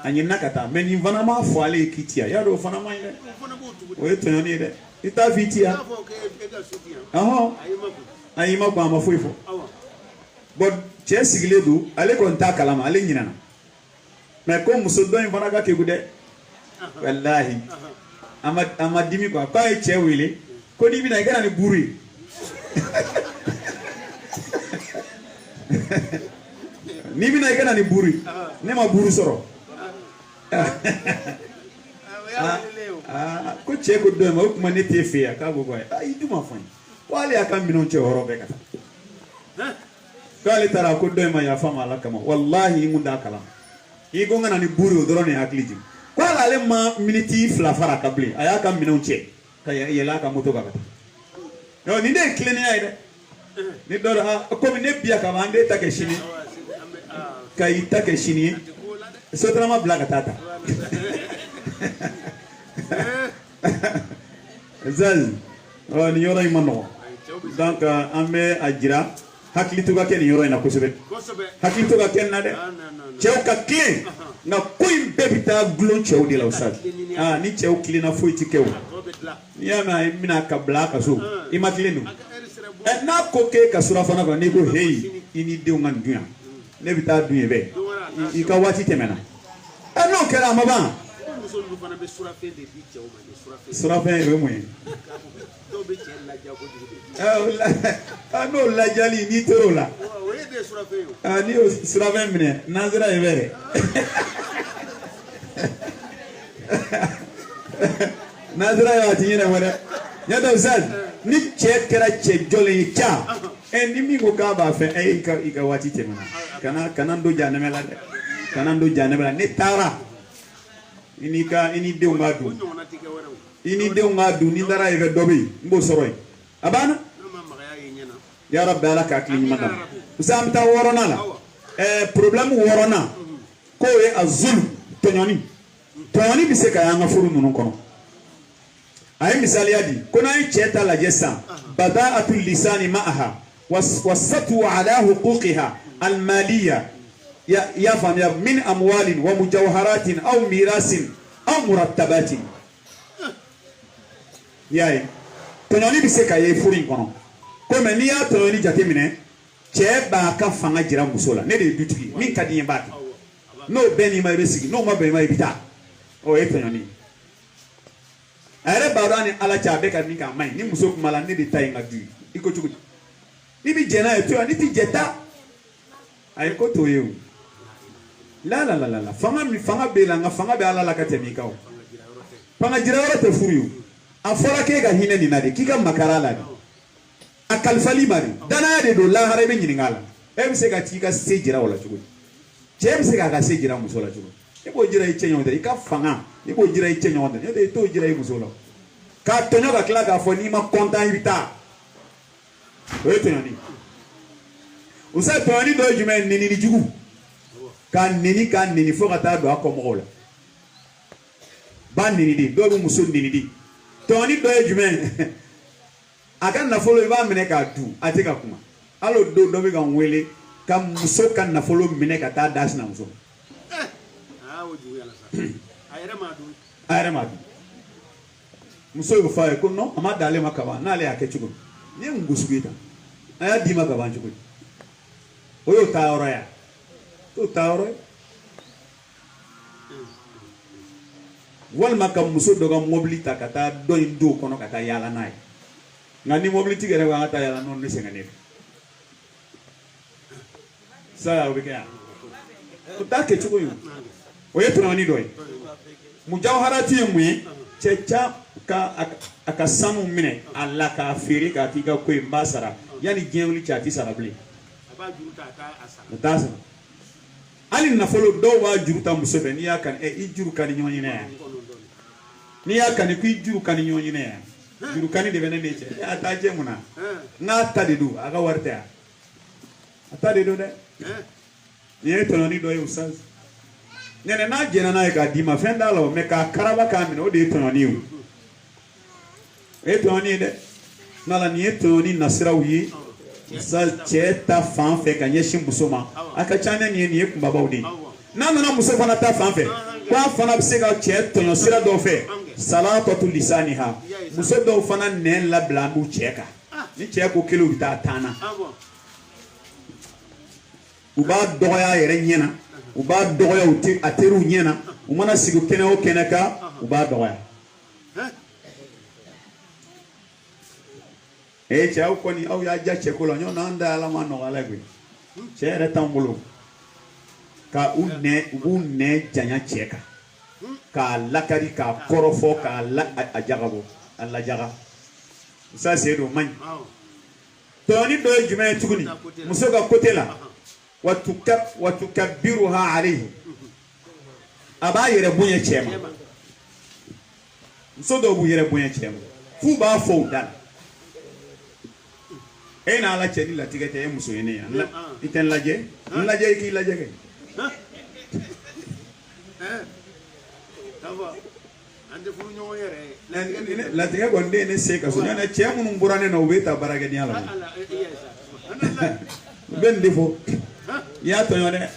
anyina kata mais ni vana ma fo ale kitia ya do fana ma ile o eto ni de ita vitia ayima ko ama foifo but che sigile du ale ko nta kalama ale nyina na mais ko muso don vana ga ke gude wallahi ama dimi ko ka e che wile ko ni bi na gara ni buri ni bina ikana ni buri ne ma buru soro ko che ko do ma kuma ne te fe aka go boy ay duma fon wale aka minon che horo be kata kale tara ko do ma ya fama la kama wallahi ngunda kala i go ngana ni buru drone akliji ko la le ma miniti fla fara kabli aya ka minon che kaya yela ka moto kata no ni de clean ay de ni do ko mi ne biya ka mande ta ke shini kai ta ke shini so trama blaga tata Zal ni yoro yi mano donc ambe ajira hakli to ga ken yoro ina kosebe hakli to ga ken na de chew ka clean na koy bebita glon chew de la usad ni chew clean na foi ti kew ya ma mina ka blaka so ima clean na ko ke ka sura fana ko ni ko hey ini de ngan duya ne bita duye be I ka wati temena no kera maba sura fe we mo no la jali ni toro la ni sura fe mine nazira evere nazira ya tinyina wala nyada usad ni che kera che jole cha ni mi go ka ba fe ika wati temena kana ndo jana mela kana ndo jana mela ne tara ini de ngadu ini de ngadu ni dara eve dobi mbo soroy abana ya rabbi alaka akli madam usamta worona la problem worona ko e azul tonyoni biseka yanga furu nunu kono ay misali yadi kona ay cheta la jessa bada'atul lisani ma'aha wasatu ala huquqiha المالية يفهم من أموال ومجوهرات أو ميراث أو مرتبات ياي تنوني بسكا يفورين كونو كما نيا تنوني جاتي منه تشيبا كفانا جرا مسولا ندي دوتي مين كدي باك نو بني ما يبسي نو ما بني ما يبتا او يتنوني ere barani ala chabe ka nika mai ni muso kumala ni de tai ngadu iko chuku ni bi jena e to ni ti jeta ay ko to yew la fanga be la nga fanga be ala la katemi kaw fanga jira wala te furu afora ke ga hine ni nade kika makara la akal fali mari dana de do la harabe nyini ngala em se ga tika se jira wala chugo jem se ga se jira musola chugo e bo jira iche nyonde ka fanga e bo jira iche nyonde e de to jira musola ka tonyo ga kla ga fo ni ma content vita o to nyoni usa toni do jume nini jugu kan nini fo kata do akomola ban nini di do muso nini di toni do jume akan na folo ba mene ka du atika kuma alo do be kan wele kam muso kan na folo mene ka ta das na muso oju yala sa ayre ma du muso yo fa ko no ama dale makaba na le akechugo ni ngusugita aya di makaba chugo oyo taoro ya to taoro wal makam muso doga mobilita kata do indo kono kata yala nai ngani mobility gere wa kata yala non ne sengane sa ubika utake chugo yo oyo tunani doy mujawharati mwe checha ka akasamu mine alla ka firi ka tika ko mbasara yani genwli chati sarable aba juruta ta asara tasa ali na folo do wa juruta musobe ni yakan i juru kan nyoni ne ni yakan ku juru kan nyoni ne juru kan de benene che ata je muna na tade du aga warta atade do de ni tononi do usaz nene na jena na ka di ma fenda lo me ka karaba ka mi no de tononi u tononi de na la ni tononi nasira wi sa cheta fan fe ka nyeshi musoma aka chane ni kumba bawdi na muso fana ta fan fe kwa fana bise ka cheto no sira do fe salatu lisaniha muso do fana ne la blambu cheka ni cheko kilo ta tana uba doya yere nyena uba doya uti ateru nyena umana sigu kene o keneka uba doya cha uko ni au ya ja chekolo nyo na nda ala mano alegwe chere tambulo ka une janya cheka ka lakari ka korofo ka la ajagabo alla jaga sa c'est do man toni do jume tuguni musoga kotela watukabbiruha alayhi aba yere bunye chema musodo bu yere bunye chema fu ba fo dan ena ala chedi la tigete e muso yene ya iten laje ki laje ke ande furu ɲɔgɔn yɛrɛ latigɛ kɔni den ne se ka so ne cɛ minnu bɔra ne na u bɛ ta baarakɛdenya la u bɛ nin de fɔ i y'a tɔɲɔ dɛ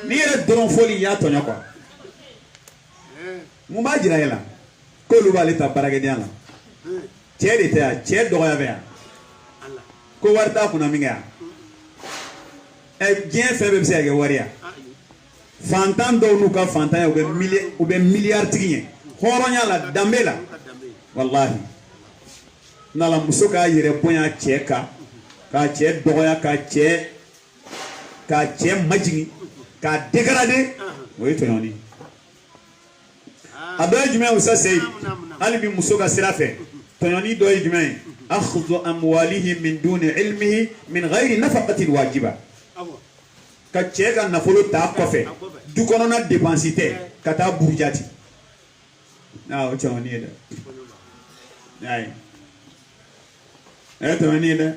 n'i yɛrɛ dɔrɔn fɔli i y'a tɔɲɔ quoi mun b'a jira e la k'olu b'ale ta baarakɛdenya la cɛ de tɛ yan cɛ dɔgɔya bɛ yan ko wari t'a kunna min kɛ yan diɲɛ fɛn bɛɛ bɛ se ka kɛ wari yan fantan dɔw n'u ka fantanya u bɛ miliyari tigi ye hɔrɔnya la danbe la walahi n'ala muso k'a yɛrɛ bonya cɛ kan k'a cɛ dɔgɔya k'a cɛ majigin k'a dégrader o ye tɔɲɔni a dɔ ye jumɛn ye Usa Seyid hali bi muso ka sira fɛ tɔɲɔni dɔ ye jumɛn ye akhdhu amwalihim min duni ilmihi min ghayri nafaqatin wajiba ka cɛ ka nafolo ta kɔfɛ du kɔnɔna dépense tɛ ka taa burujati o tɔɲɔni ye dɛ ayi tɔɲɔni ye dɛ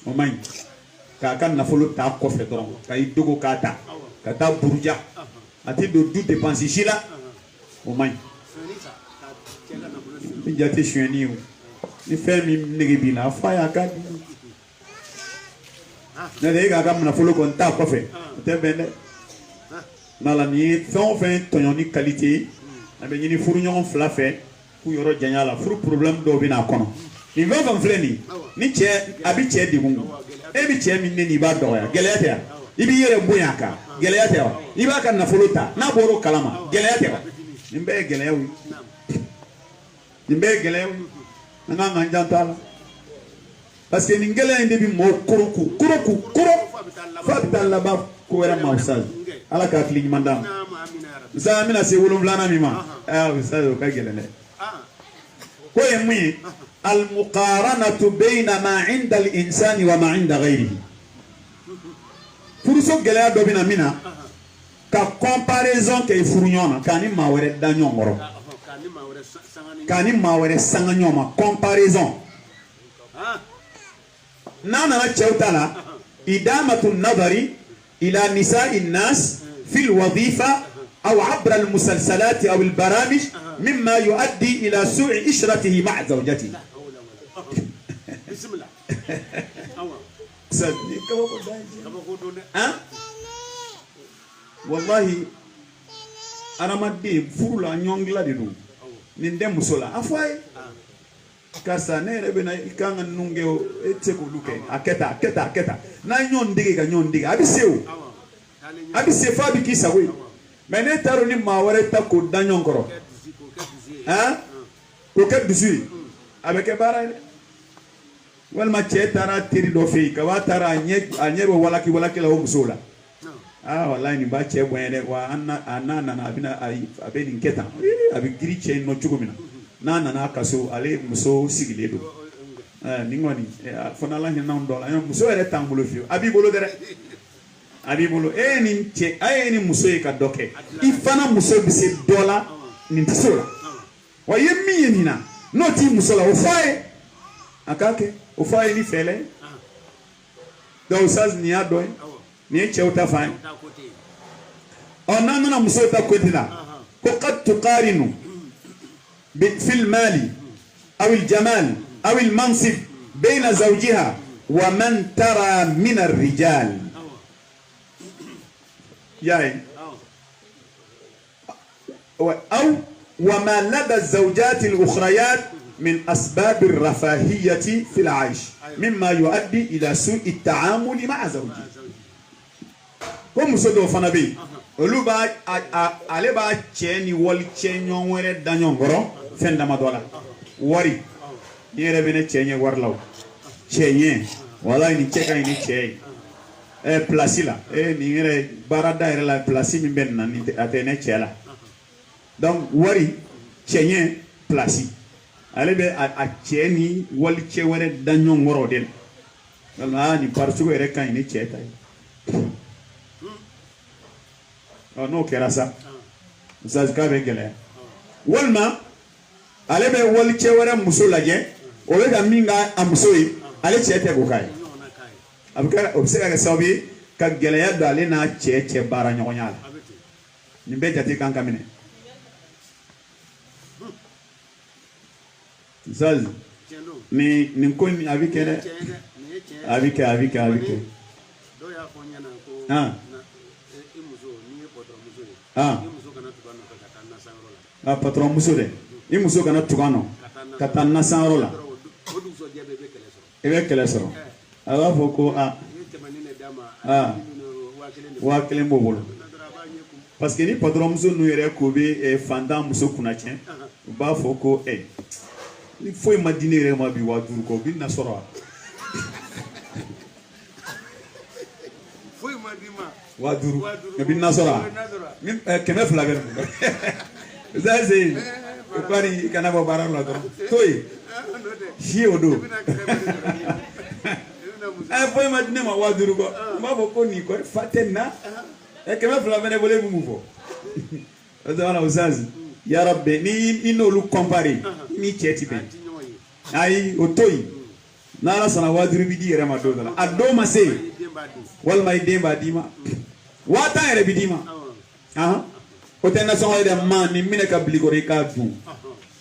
o man ɲi k'a ka nafolo ta kɔfɛ dɔrɔn ka i dogo k'a ta ka taa buruja a tɛ don du dépense si la o man ɲi ni jate suyɛnni ye o ni fɛn min nege b'i la a fa y'a k'a di n'o tɛ e k'a ka nafolo kɔni ta kɔfɛ o tɛ bɛn dɛ n'ala nin ye fɛn o fɛn tɔɲɔni qualité ye a bɛ ɲini furuɲɔgɔn fila fɛ k'u yɔrɔ janya la furu problème dɔw bɛ n'a kɔnɔ nin fɛn o fɛn filɛ nin ni cɛ a bɛ cɛ degun e bɛ cɛ min ne nin i b'a dɔgɔya gɛlɛya tɛ wa i b'i yɛrɛ bonya a kan gɛlɛya tɛ wa i b'a ka nafolo ta n'a bɔra o kalama gɛlɛya tɛ wa nin bɛɛ ye gɛlɛyaw ye nin bɛɛ ye gɛlɛyaw ye an kan k'an janto a la parce que nin gɛlɛya in de bɛ mɔɔw koroku f'a bɛ taa laban ko wɛrɛ ma Usa ala k'a hakili ɲuman d'a ma Usa an bɛna se 7 min ma Usa o ka gɛlɛn dɛ ko ye mun ye al-muqaranatu bayna ma 'inda al-insani wa ma 'inda ghayrihi furuso gɛlɛya dɔ bɛna min na ka comparaison kɛ furu ɲɔgɔn na k'a ni maa wɛrɛ da ɲɔgɔn kɔrɔ k'a ni maa wɛrɛ sanga ɲɔgɔn ma comparaison n'a nana cɛw ta la idamatu nadari ila nisa'i nas fi al-wadhifa aw 'abra al-musalsalat aw al-baramij mimma yuaddi ila su'i ishratihi ma'a zawjatihi bismillah wallahi adamaden furu la ɲɔgɔn dilan de don nin tɛ muso la a fɔ a ye karisa ne yɛrɛ bɛna i kan ka ninnu kɛ o e tɛ se k'olu kɛ a kɛ tan n'a ye ɲɔgɔn dege ka ɲɔgɔn dege a bɛ se o a bɛ se f'a bɛ k'i sago ye mɛ ne taara o ni maa wɛrɛ ta k'o da ɲɔgɔn kɔrɔ k'o kɛ dusu ye a bɛ kɛ baara ye dɛ walima cɛ taara teri dɔ fɛ yen kaba taara a ɲɛ bɛ walaki la o musow la walayi nin b'a cɛ bonya dɛ wa a n'a nana a bɛ nin kɛ tan a bɛ giri cɛ in nɔ cogo min na n'a nana a ka so ale muso sigilen don nin kɔni fɔ n'ala hinɛ dɔ la muso yɛrɛ t'an bolo fiyewu a b'i bolo dɛ a b'i bolo e ye nin muso ye ka dɔ kɛ i fana muso bɛ se dɔ la nin tɛ se o la wa i ye min ye nin na n'o t'i muso la o fɔ a ye a k'a kɛ o fɔ a ye ni fɛlɛ donc Usa nin y'a dɔ ye nin ye cɛw ta fan ye n'an nana musow ta côté la ko qad tuqarinu fil mali aw al jamal aw al mansib bayna zawjiha wa man tara min ar rijal yaay aw wa ma lada az-zawjat al-ukhrayat من أسباب الرفاهية في العيش مما يؤدي إلى سوء التعامل مع زوجه كم سدوا فنبي ولوبا عليبا تشيني والي تشينيون ولا دانيون غرو فين دما دولا وري نيرة بين تشيني ورلاو تشيني ولا إني تشيكا إني تشيني بلاسيلا نيرة باردا إيرلا بلاسي من بيننا نتأتيني تشيلا donc وري تشيني بلاسي ale bɛ a cɛ ni wali cɛ wɛrɛ da ɲɔgɔn kɔrɔ de la walima nin paricogo yɛrɛ ka ɲi ni cɛ ta ye n'o kɛra sa musazika bɛ gɛlɛya walima ale bɛ wali cɛ wɛrɛ muso lajɛ o bɛ ka min ka a muso ye ale cɛ tɛ k'o k'a ye o bɛ se ka kɛ sababu ye ka gɛlɛya don ale n'a cɛ baara ɲɔgɔnya la nin bɛɛ jate kan ka minɛ Zazi nin ko in a bɛ kɛ dɛ a bɛ kɛ a bɛ kɛ a bɛ kɛ dɔw y'a fɔ n ɲɛna ko i muso n'i ye patɔrɔnmuso ye i muso kana tugu a nɔfɛ ka taa nasanyɔrɔ la patɔrɔnmuso dɛ i muso kana tugu a nɔ ka taa nasanyɔrɔ la o dugusɔjɛ bɛɛ bɛ kɛlɛ sɔrɔ i bɛ kɛlɛ sɔrɔ a b'a fɔ ko i ye tɛmɛnin de d'a ma 1000 b'o bolo parce que ni patɔrɔnmuso ninnu yɛrɛ ko bɛ fantan muso kunna tiɲɛ u b'a fɔ ko ni foyi ma di ne yɛrɛ ma bi 5000 kɔ u bɛ na sɔrɔ wa foyi ma di ma 5000 mais bi na sɔrɔ wa 200 bɛ ne Zazi o kɔni kana bɔ baara la dɔrɔn to yen si o don foyi ma di ne ma 5000 kɔ n b'a fɔ ko nin kɔni fa tɛ nin na 200 bɛ ne bolo e bɛ mun fɔ o tuma o Zazi yarabi ni n'olu compare ni cɛ ti bɛn ayi o to yen n'ala sɔnna 5000 bi di yɛrɛ ma don dɔ la a don ma se walima i den b'a d'i ma 5000 yɛrɛ bi d'i ma o tɛ nasɔngɔ ye dɛ ma nin minɛ ka bili kɔrɔ i k'a dun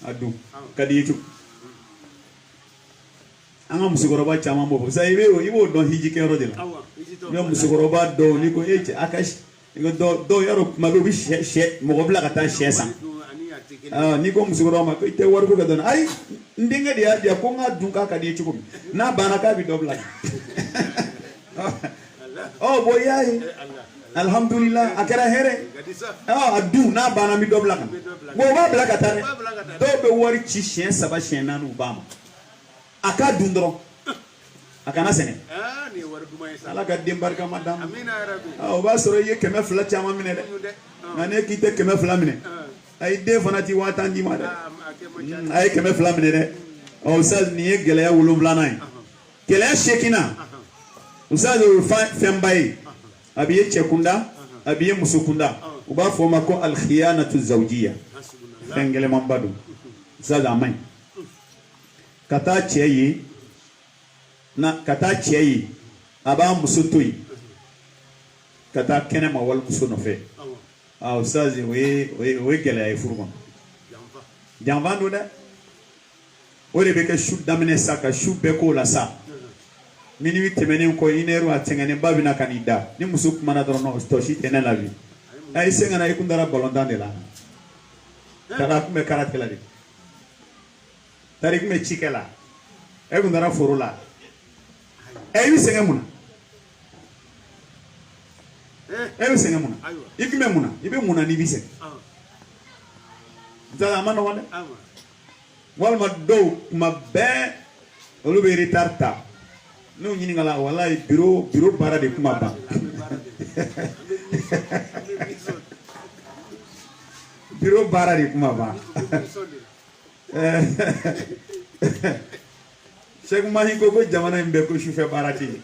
a dun ka di i cogo an ka musokɔrɔba caman b'o fɔ sa i b'o dɔn hiji kɛyɔrɔ de la i bɛ musokɔrɔba dɔw n'i ko cɛ a ka dɔw yɔrɔ kuma bɛ u bɛ sɛ mɔgɔ bila ka taa sɛ san n'i ko musokɔrɔba ma ko i tɛ wari ko ka dɔn ayi n denkɛ de y'a di yan ko n k'a dun k'a ka di i cogo min n'a banna k'a bɛ dɔ bila bon i y'a ye alhamdulillah a kɛra hɛrɛ a dun n'a banna n bɛ dɔ bila kan bon o b'a bila ka taa dɛ dɔw bɛ wari ci siɲɛ 3 siɲɛ 4 u b'a ma a k'a dun dɔrɔn a kana sɛnɛ ala ka den barikama d'a ma o b'a sɔrɔ i ye 200 caman minɛ dɛ nka ne k'i tɛ 200 minɛ ayi den fana ti 5000 d'i ma dɛ a ye 200 minɛ dɛ Oustaz nin ye gɛlɛya 7nan ye gɛlɛya 8nan Oustaz o ye fɛnba ye a bɛ ye cɛ kunda a bɛ ye muso kunda u b'a fɔ o ma ko al-khiyanatu zawjiya fɛn gɛlɛmanba don Oustaz a man ɲi ka taa cɛ ye a b'a muso to yen ka taa kɛnɛma walimuso nɔfɛ Oustaz o ye gɛlɛya ye furu kɔnɔ janfan don dɛ o de bɛ kɛ su daminɛ sa ka su bɛɛ k'o la sa minuit tɛmɛnen kɔ 1 heure a tɛŋɛnen ba bɛna ka n'i da ni muso kumana dɔrɔn tɔ si tɛ ne la bi i sɛgɛnna i kun taara balontan de la taara kun bɛ karatigɛ la de taara i kun bɛ cikɛ la e kun taara foro la i bɛ sɛgɛn mun na i kun bɛ mun na i bɛ mun na n'i bɛ sɛgɛn a ma nɔgɔn dɛ walima dɔw kuma bɛɛ olu bɛ retard ta n'u ɲininka la walayi bureau baara de kuma ban bureau baara de kuma ban Sheikh Mahi ko jamana in bɛɛ ko sufɛ baara tɛ yen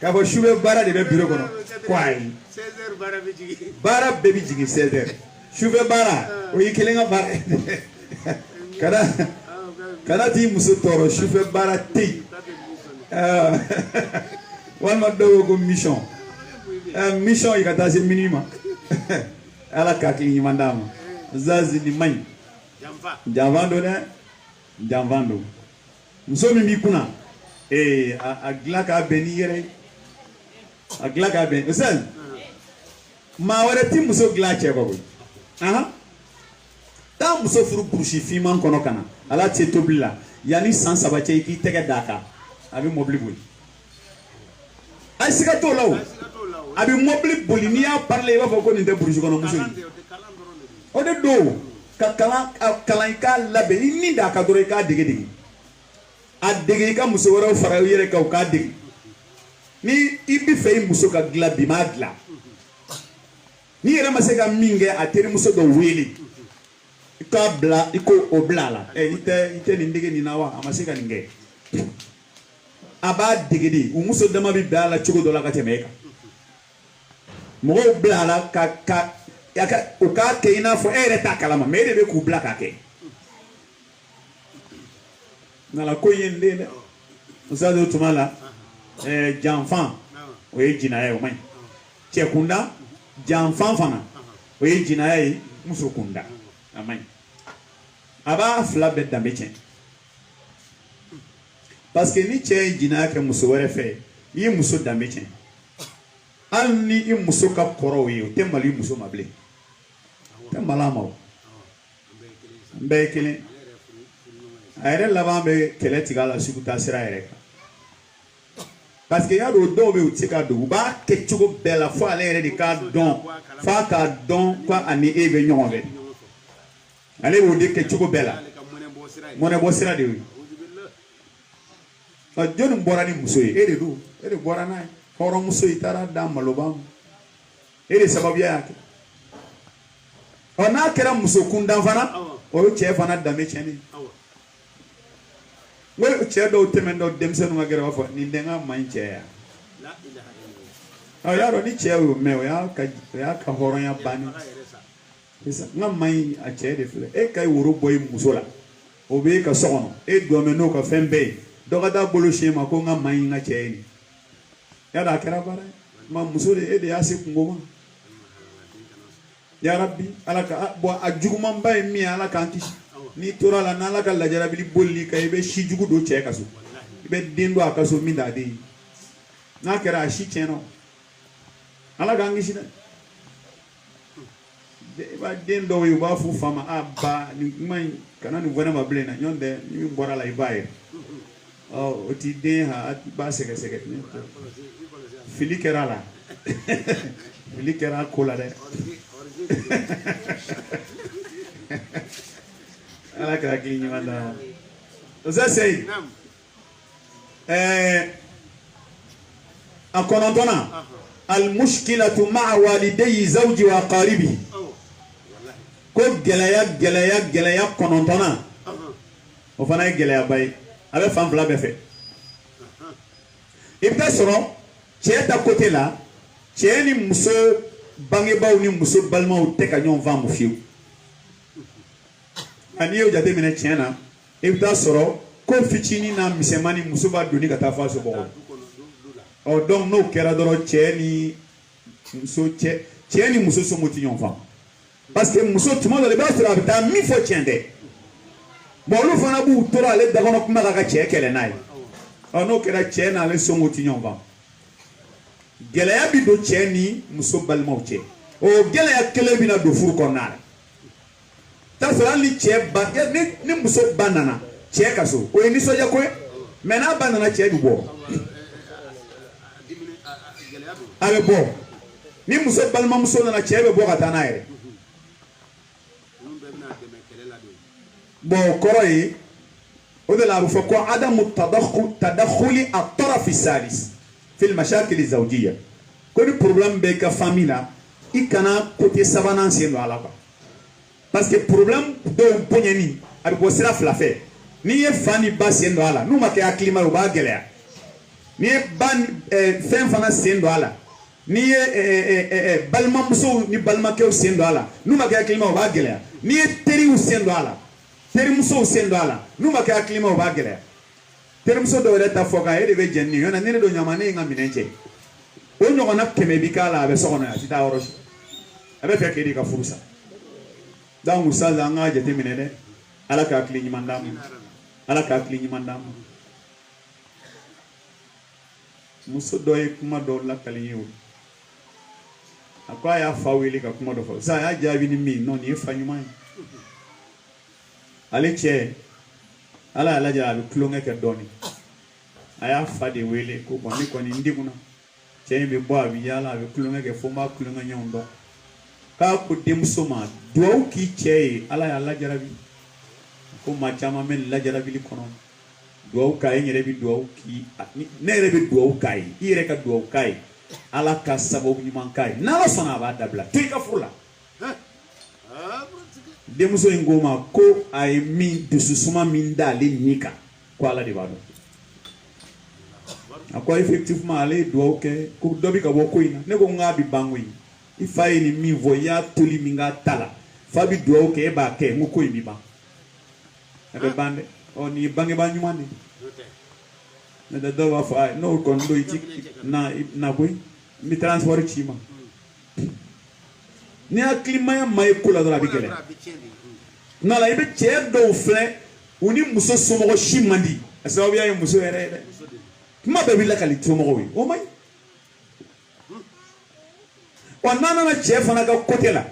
k'a fɔ sufɛ baara de bɛ bureau kɔnɔ ko ayi baara bɛɛ bɛ jigin 16h sufɛ baara o y'i kelen ka baara kana t'i muso tɔɔrɔ sufɛ baara tɛ yen walima dɔw ko mission yi ka taa se minuit ma ala ka hakili ɲuman d'a ma Zazi nin man ɲi janfan don dɛ janfan don muso min b'i kunna a dilan k'a bɛn n'i yɛrɛ ye a dilan k'a bɛn Oustaz maa wɛrɛ ti muso dilan cɛ kɔ koyi taa muso furu burusi finman kɔnɔ ka na ala tɛ tobili la yanni san 3 cɛ i k'i tɛgɛ d'a kan a bɛ mobili boli a ye siga t'o la o a bɛ mobili boli n'i y'a parler i b'a fɔ ko nin tɛ burusi kɔnɔ muso ye o de don ka kalan i k'a labɛn i ni d'a kan dɔrɔn i k'a dege a dege i ka muso wɛrɛw fara i yɛrɛ kan u k'a dege ni i bɛ fɛ i muso ka dilan bi m'a dilan n'i yɛrɛ ma se ka min kɛ a terimuso dɔ wele i k'a bila i ko o bila a la i tɛ nin dege nin na wa a ma se ka nin kɛ a b'a dege de u muso dama bɛ bɛn a la cogo dɔ la ka tɛmɛ e kan mɔgɔw bila a la o k'a kɛ i n'a fɔ e yɛrɛ t'a kalama mais e de bɛ k'u bila k'a kɛ nala ko ye n den dɛ Oustaz o tuma la janfan o ye jinaya ye o man ɲi cɛ kunda janfan fana o ye jinaya ye muso kunda a man ɲi a b'a fila bɛɛ danbe tiɲɛ parce que ni cɛ ye jinaya kɛ muso wɛrɛ fɛ i ye muso danbe tiɲɛ hali ni i muso ka kɔrɔ o ye o tɛ mali i muso ma bilen tɛ mala ma o n bɛɛ ye kelen a yɛrɛ laban bɛ kɛlɛ tigɛ a la sugu taa sira yɛrɛ kan parce que y'a dɔn dɔw bɛ yen u tɛ se ka don u b'a kɛ cogo bɛɛ la fo ale yɛrɛ de k'a dɔn f'a k'a dɔn ko ani e bɛ ɲɔgɔn fɛ ale b'o de kɛ cogo bɛɛ la mɔnɛ bɔ sira de ye jɔnni bɔra ni muso ye e de don e de bɔra n'a ye hɔrɔnmuso i taara da maloba ma e de sababuya y'a kɛ n'a kɛra muso kundan fana o ye cɛ fana danbe tiɲɛni o cɛ dɔw tɛmɛ dɔw denmisɛnninw ka gɛrɛ b'a fɔ nin den ka man ɲi cɛ ya y'a dɔn ni cɛ y'o mɛn o y'a ka hɔrɔnya bannen n ka man ɲi a cɛ de filɛ e ka woro bɔ i muso la o bɛ e ka so kɔnɔ e dɔnmɛ n'o ka fɛn bɛɛ ye dɔ ka taa bolo siɲɛ ma ko n ka man ɲi n ka cɛ ye nin y'a dɔn a kɛra baara ye ma muso de e de y'a se kungo ma yarabi ala ka bɔn a jugumanba ye min ye ala k'an kisi n'i tora la n'ala ka lajarabili bolili kan i bɛ si jugu don cɛ ka so i bɛ den don a ka so min t'a den ye n'a kɛra a si tiɲɛna ala k'an kisi dɛ i b'a den dɔw ye u b'a fɔ fa ma a ba nin kuma in kana nin fɔ ne ma bilen na ɲɔn tɛ ni min bɔra la i b'a ye o t'i den ha i b'a sɛgɛsɛgɛ fili kɛra a la fili kɛra a ko la dɛ ala ka hakili ɲuman d'a ma Oza Seyi a kɔnɔntɔnna al-mushkilatu ma'a walidayi zawji wa aqaribi ko gɛlɛya kɔnɔntɔnna o fana ye gɛlɛyaba ye a bɛ fan fila bɛɛ fɛ i bɛ sɔrɔ cɛ ta côté la cɛ ni muso bangebaaw ni muso balimaw tɛ ka ɲɔgɔn faamu fiyewu n'i y'o jateminɛ tiɲɛ na i bɛ taa sɔrɔ ko fitinin n'a misɛnmanin muso b'a doni ka taa fɔ a somɔgɔw donc n'o kɛra dɔrɔn cɛ ni muso somɔgɔw tɛ ɲɔgɔn faamu parce que muso tuma dɔ la i b'a sɔrɔ a bɛ taa min fɔ tiɲɛ tɛ bon olu fana b'u tora ale dakɔnɔ kuma ka cɛ kɛlɛ n'a ye n'o kɛra cɛ n'ale somɔgɔw tɛ ɲɔgɔn faamu gɛlɛya bɛ don cɛ ni muso balimaw cɛ o gɛlɛya kelen bɛ na don furu kɔnɔna la t'a sɔrɔ hali ni cɛ ba ni muso ba nana cɛ ka so o ye nisɔndiya ko ye mais n'a ba nana cɛ bɛ bɔ a bɛ bɔ ni muso balimamuso nana cɛ bɛ bɔ ka taa n'a yɛrɛ bon o kɔrɔ ye o de la a bɛ fɔ ko adamu tadakhuli at-tarafi salis fil mashakil zawjiyya ko ni problème bɛ i ka famille la i kana côté sabanan sen don a la quoi parce que problème dɔw bonyani a bɛ bɔ sira fila fɛ n'i ye fa ni ba sen don a la n'u ma kɛ hakilima ye o b'a gɛlɛya n'i ye ba fɛn fana sen don a la n'i ye balimamusow ni balimakɛw sen don a la n'u ma kɛ hakilima o b'a gɛlɛya n'i ye teriw sen don a la terimusow sen don a la n'u ma kɛ hakilima o b'a gɛlɛya terimuso dɔw yɛrɛ ta fɔ k'a e de bɛ jɛn ni yɔrɔ ne de don ɲama ne ye n ka minɛn cɛ o ɲɔgɔnna 100 bi k'a la a bɛ so kɔnɔ a tɛ taa yɔrɔ si a bɛ fɛ k'e de ka furu sa donc sa an ka jateminɛ dɛ ala ka hakili ɲuman d'an ma ala ka hakili ɲuman d'an ma muso dɔ ye kuma dɔ lakali ye o a ko a y'a fa wele ka kuma dɔ fɔ sa a y'a jaabi ni min non nin ye fa ɲuman ye ale cɛ ala y'a lajɛ a bɛ tulonkɛ kɛ dɔɔnin a y'a fa de wele ko bon ne kɔni n degunna cɛ in bɛ bɔ a bɛ yaala a bɛ tulonkɛ kɛ fo n b'a tulonkɛ ɲɔgɔn dɔn k'a ko denmuso ma duwawu k'i cɛ ye ala y'a lajarabi ko maa caman bɛ nin lajarabili kɔnɔ duwawu k'a ye n yɛrɛ bɛ duwawu k'i ne yɛrɛ bɛ duwawu k'a ye i yɛrɛ ka duwawu k'a ye ala ka sababu ɲuman k'a ye n'ala sɔnna a b'a dabila to i ka furu la denmuso in ko ma ko a ye min dususuma min d'ale ni kan ko ala de b'a dɔn a ko effectivement ale ye duwawu kɛ ko dɔ bɛ ka bɔ ko in na ne ko n k'a bɛ ban ko in i fa ye nin min fɔ i y'a toli min k'a ta la fa bɛ duwawu kɛ e b'a kɛ n ko ko in bɛ ban a bɛ ban dɛ nin ye bangebaa ɲuman de ye n'o tɛ dɔw b'a fɔ a n'o kɔni don i ti na koyi n bɛ transport ci ma ni hakilima ma ye ko la dɔrɔn a bɛ gɛlɛya n'a la i bɛ cɛ dɔw filɛ u ni muso somɔgɔ si man di a sababuya ye muso yɛrɛ ye dɛ kuma bɛɛ bɛ lakali somɔgɔw ye o man ɲi wa n'a nana cɛ fana ka côté la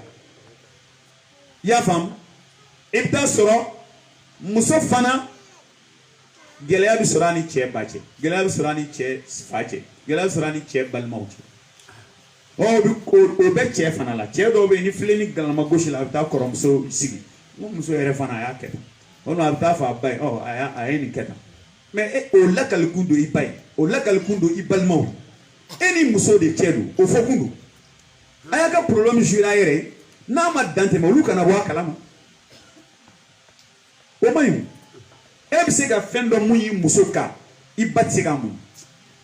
i y'a faamu i bɛ taa sɔrɔ muso fana gɛlɛya bɛ sɔrɔ a ni cɛ ba cɛ gɛlɛya bɛ sɔrɔ a ni cɛ fa cɛ gɛlɛya bɛ sɔrɔ a ni cɛ balimaw cɛ o bɛ cɛ fana la cɛ dɔw bɛ yen ni file ni galama gosi la a bɛ taa kɔrɔmuso sigi n ko muso yɛrɛ fana a y'a kɛ tan o la a bɛ taa fɔ a ba ye a ye nin kɛ tan mais o lakalikun don i ba ye o lakalikun don i balimaw e ni muso de cɛ don o fɔ kun don a y'a ka problème jouer a yɛrɛ ye n'a ma dan tɛmɛ olu kana bɔ a kalama o man ɲi e bɛ se ka fɛn dɔ mun y'i muso kan i ba tɛ se k'a mun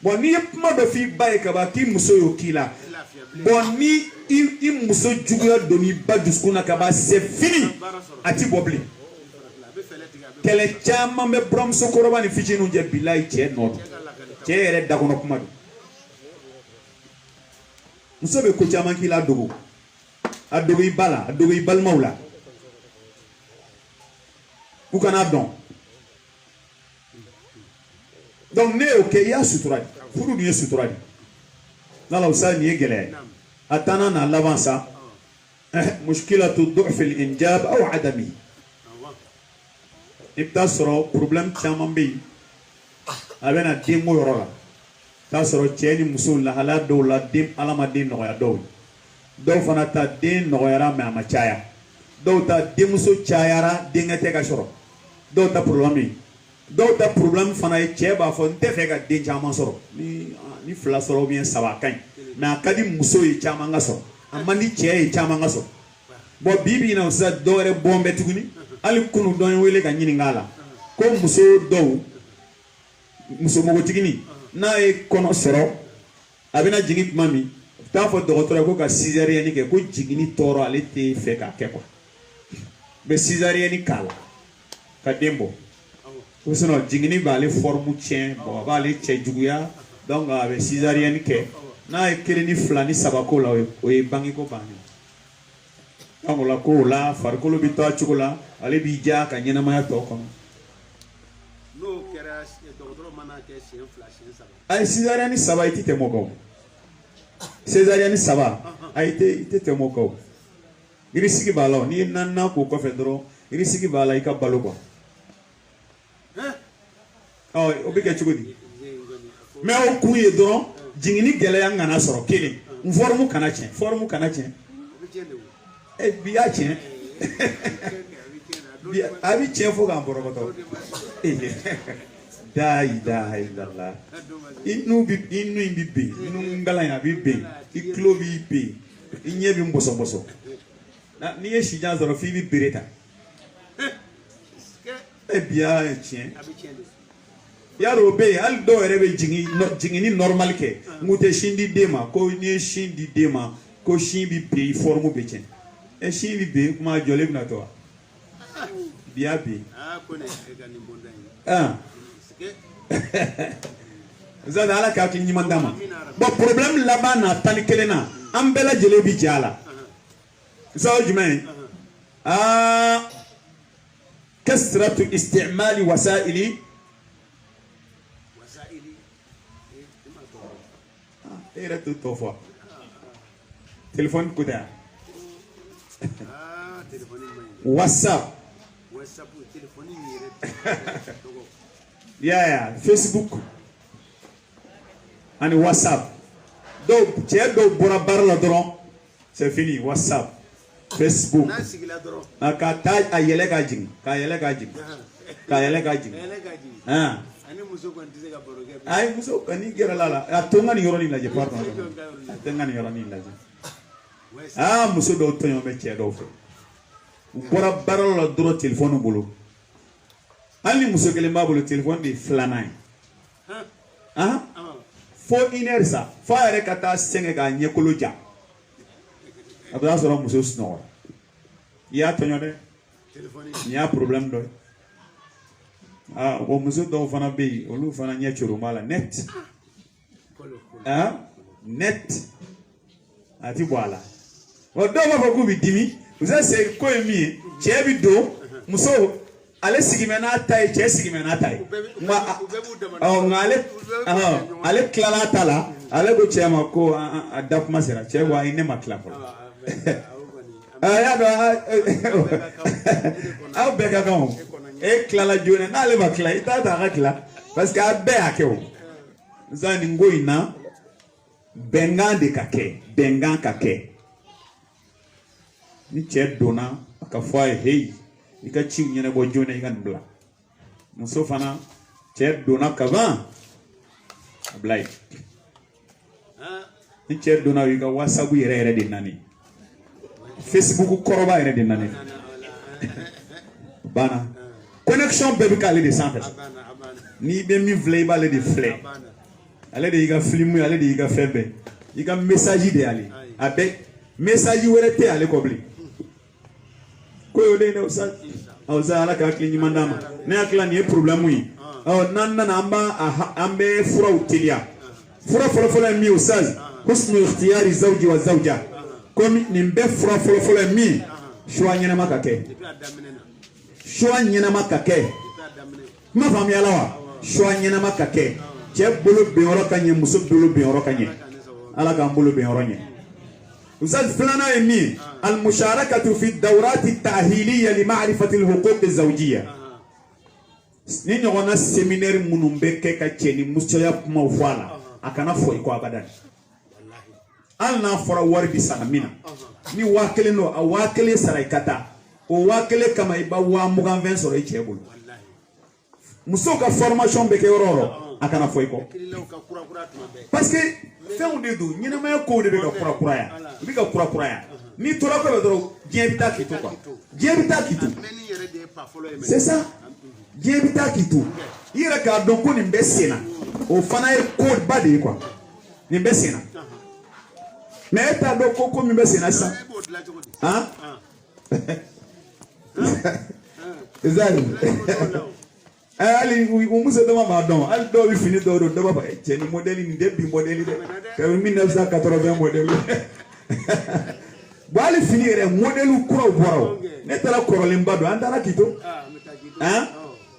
bon n'i ye kuma dɔ f'i ba ye kaban k'i muso y'o k'i la bon ni i muso juguya don i ba dusukun na kaban c'est fini a ti bɔ bilen kɛlɛ caman bɛ buramuso kɔrɔba ni fitininw cɛ bilayi cɛ nɔ don cɛ yɛrɛ dakɔnɔ kuma don muso bɛ ko caman k'i la a dogo i ba la a dogo i balimaw la u kana dɔn donc ne y'o kɛ i y'a sutura de furu dun ye sutura de n'ala sa nin ye gɛlɛya ye a taana n'a laban sa mushkilatu du'f al-injab aw adami i bɛ taa sɔrɔ problème caman bɛ yen a bɛ na denko yɔrɔ la taa sɔrɔ cɛ ni muso lahalaya dɔw la den ala ma den nɔgɔya dɔw ye dɔw fana ta den nɔgɔyara mais a ma caya dɔw ta denmuso cayara denkɛ tɛ ka sɔrɔ dɔw ta problème ye dɔw ta problème fana ye cɛ b'a fɔ n tɛ fɛ ka den caman sɔrɔ ni fila sɔrɔ ou bien saba a ka ɲi mais a ka di muso ye caman ka sɔrɔ a man di cɛ ye caman ka sɔrɔ bon bi bi in na sisan dɔw yɛrɛ bɔn bɛ tuguni hali kunu dɔ ye wele ka ɲininka a la ko muso dɔw muso npogotigini n'a ye kɔnɔ sɔrɔ a bɛna jigin tuma min t'a fɔ dɔgɔtɔrɔ ye ko ka césarienne kɛ ko jiginni tɔɔrɔ ale tɛ fɛ k'a kɛ quoi bɛ césarienne k'a la ka den bɔ ko sinon jiginni b'ale forme tiɲɛ bon a b'ale cɛ juguya donc a bɛ césarienne kɛ n'a ye kelen ni fila ni saba k'o la o ye bangeko bannen donc o la k'o la farikolo bɛ to a cogo la ale b'i diya ka ɲɛnamaya tɔ kɔnɔ. n'o kɛra dɔgɔtɔrɔ mana kɛ siɲɛ fila siɲɛ saba. a ye césarienne saba i tɛ tɛmɛ o kan o césarienne saba a i tɛ tɛmɛ o kan o risque b'a la o n'i ye naaninan k'o kɔfɛ dɔrɔn risque b'a la i ka balo quoi o bɛ kɛ cogo di mais o kun ye dɔrɔn jiginni gɛlɛya kana sɔrɔ kelen forme kana tiɲɛ forme kana tiɲɛ bi y'a tiɲɛ a bɛ tiɲɛ fo k'an bɔrɔkɔtɔ da ilaha illallah i nu in bɛ ben i nu ngalan a bɛ ben i tulo b'i ben i ɲɛ bɛ bɔsɔbɔsɔ n'i ye sijan sɔrɔ f'i bɛ bere ta bi y'a tiɲɛ yarɔ o bɛ yen hali dɔw yɛrɛ bɛ jiginni normal kɛ n kun tɛ sin di den ma ko n'i ye sin di den ma ko sin bɛ ben i forme bɛ tiɲɛ sin bɛ ben kuma jɔlen bɛna to wa bi y'a ben zan ala k'a k'i ɲuman d'a ma bon problème laban na 11 na an bɛɛ lajɛlen bi jɛ a la sabu jumɛn ye kasratu isticmali wasaili e yɛrɛ t'o tɔ fɔ téléphone ko tɛ yan whatsapp yeah Facebook ani whatsapp dɔw cɛ dɔw bɔra baara la dɔrɔn c'est fini whatsapp Facebook ka taa a yɛlɛ ka jigin ka yɛlɛ ka jigin ka yɛlɛ ka jigin ani muso kɔni tɛ se ka baro kɛ ayi muso kɔni gɛrɛla la a to n ka nin yɔrɔnin lajɛ pardon a tɛ n ka nin yɔrɔnin lajɛ muso dɔw tɔɲɔ bɛ cɛ dɔw fɛ u bɔra baara la dɔrɔn téléphone bolo hali ni muso kelen b'a bolo téléphone de ye filanan ye fo 1 heure sa fo a yɛrɛ ka taa sɛgɛn k'a ɲɛkolo ja a bɛ taa sɔrɔ muso sunɔgɔra i y'a tɔɲɔ dɛ nin y'a problème dɔ ye o muso dɔw fana bɛ yen olu fana ɲɛ coron b'a la net net a ti bɔ a la o do ba ko bi dimi usa se ko mi che bi do muso ale sigimena tay che sigimena tay ma ngale ale klala tala ale go che ma ko adap masera che wa ine makla ko ya do aw beka ko e klala jone na le makla ita ta makla parce que abe akeo zani ngoina bengan de kake bengan kake ni che dona aka foi hey ika chiu nyene bo jone ikan bla muso fana che dona kava ablay ni che dona ika whatsapp yere de nani Facebook koroba yere de nani bana connexion bebe kale de sans ni be mi vle ba le de flé ale de iga film ale de iga febe iga message de ale abe message were te ale kobli ko yo de no sa o za ala ka klini mandama ne akla ni problème yi o nan amba ambe fura utilia fura fura mi usaz husnu ikhtiyari zawji wa zawja komi ni mbe fura fura mi shwa nyina makake shwa nyina makake ma fami alawa shwa nyina makake che bolo be oro kanye muso bolo be oro kanye ala ka bolo be oro nye usaz fulana emi al musharakatu fi ad-dawrat at-ta'hiliyya li ma'rifati al-huquq az-zawjiyya ni nyona seminaire munumbe ke ka cheni musoya kuma wala akana foi ko abadan alna fora warbi sanamina ni wakele no awakele saraikata o wakele kama iba wa mugan 20 soro ichebulu muso ka formation be ke ororo akana foi ko parce que fɛnw de do ɲɛnamaya kow de bɛ ka kurakuraya u bɛ ka kurakuraya ni tora ko bɛ dɔrɔn diɲɛ bɛ taa k'i to quoi diɲɛ bɛ taa k'i to c'est ça diɲɛ bɛ taa k'i to i yɛrɛ k'a dɔn ko nin bɛ sen na o fana ye ko ba de ye quoi nin bɛ sen na mais e t'a dɔn ko min bɛ sen na sisan han ezali ali umuso dama ma don al do bi fini do do ba e ni modèle ni de bi modèle de que 1980 modèle ba ali fini re modèle kuro boro ne tara korolen ba do andara kito hein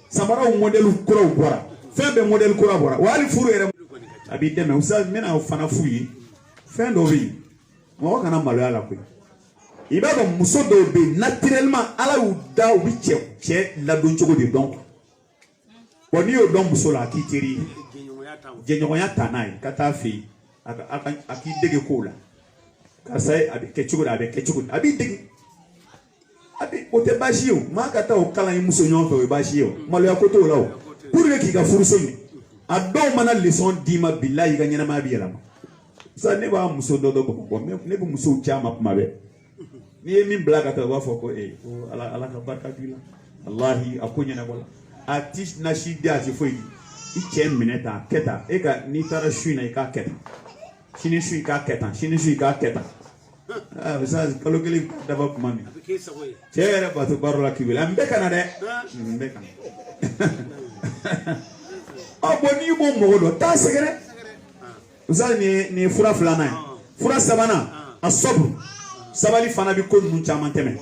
samara modèle kuro bora fembe modèle kuro bora wa ali furu re abi deme usa mena fana fuyi fendo bi mo kana malo ala ko iba ba muso do be naturellement ala u da u bi che la don chogo de donc Oni yo don muso la ki teri jenyoya tanai kata fi aki dege ko la ka sai abi kechugo abi dege abi o te bashio ma kata o kala yi muso nyon fe bashio malo ya koto la o pour ki ga furuso ni ado mana leçon dima billahi ga nyana ma bi yala sa ne ba muso do ko ne bu muso chama kuma be ni min blaga ta wa foko o ala ka barka bila wallahi akunya na wala ati na shidi ati foi iche mineta keta eka ni tara shuina ika keta shini shui ka keta shini shui ka keta bisa kalokeli daba kumami chere batu barola kibila mbeka na de mbeka aboni mo modo ta segere uzali ni fura fulana fura sabana as-sabr sabali fana bi ko nun chama teme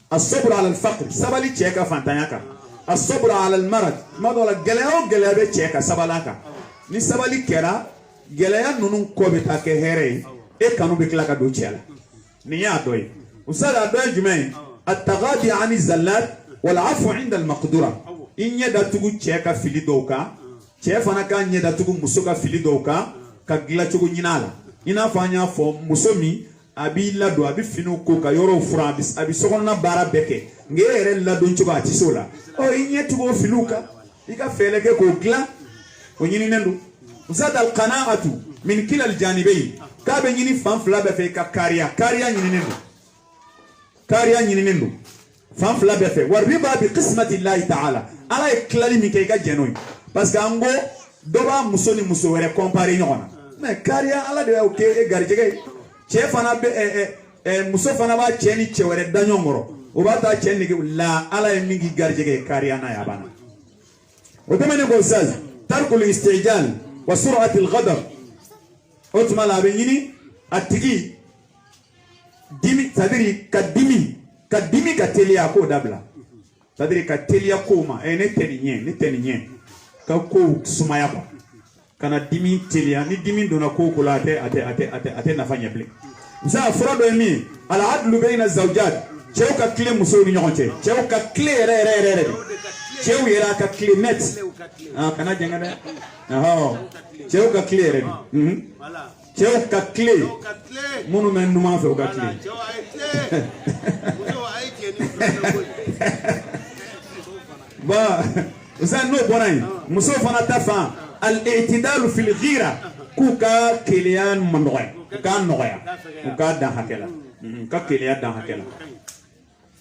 as-sabr ala al-faqr sabali cheka fantanyaka الصبر على المرض ما دولا غلاو غلاو تشيكا سبالاكا ني سبالي كيرا غلايا نونون كوبتا كهري اي كانوا بكلاكا دو تشيلا ني ادوي وصل ادوي جمعين التغاضي عن الزلات والعفو عند المقدره ان يدا تغو تشيكا فيلي دوكا تشيفانا كان يدا تغو مسوكا فيلي دوكا كغلا تغو نينالا ina fanya fo musomi abi lado abi finu ko ka yoro fura abi sokonna bara beke ngere la don chuba tisola o inyetu go filuka ika feleke ko gla o nyini nendu usad al qanaatu min kila al janibayn ka be nyini fam fla be fe ka kariya nyini nendu fam fla be fe war riba bi qismati allah ta'ala ala iklali mi ke ka jenoy parce que ango doba musoni muso were comparer nyona mais kariya ala de o ke e garjege chef fana be muso fana ba cheni chewere danyongoro o ba ta cheni la ala e mingi garjege kariya na ya bana o temene ko saz tarkul istijal wa sur'at al ghadab otma la be yini atigi dimi c'est-à-dire ka dimi ka telia ko dabla c'est-à-dire ka telia ko ma ne telinye ka ko sumaya ko kana dimi telia ni dimi dona ko ko la ate nafanya ble za frodo mi al adlu bayna zawjat chew ka clé muso ni ñonte chew ka clé re chew yera ka clé net kana jangada chew ka clé re voilà chew ka clé munu men numa fe ka clé chew ay clé muso ay tieni ba za no bonay muso fana tafa al i'tidal fil ghira kuka kilian mandoy ka noya ka da hakela ka kilian da hakela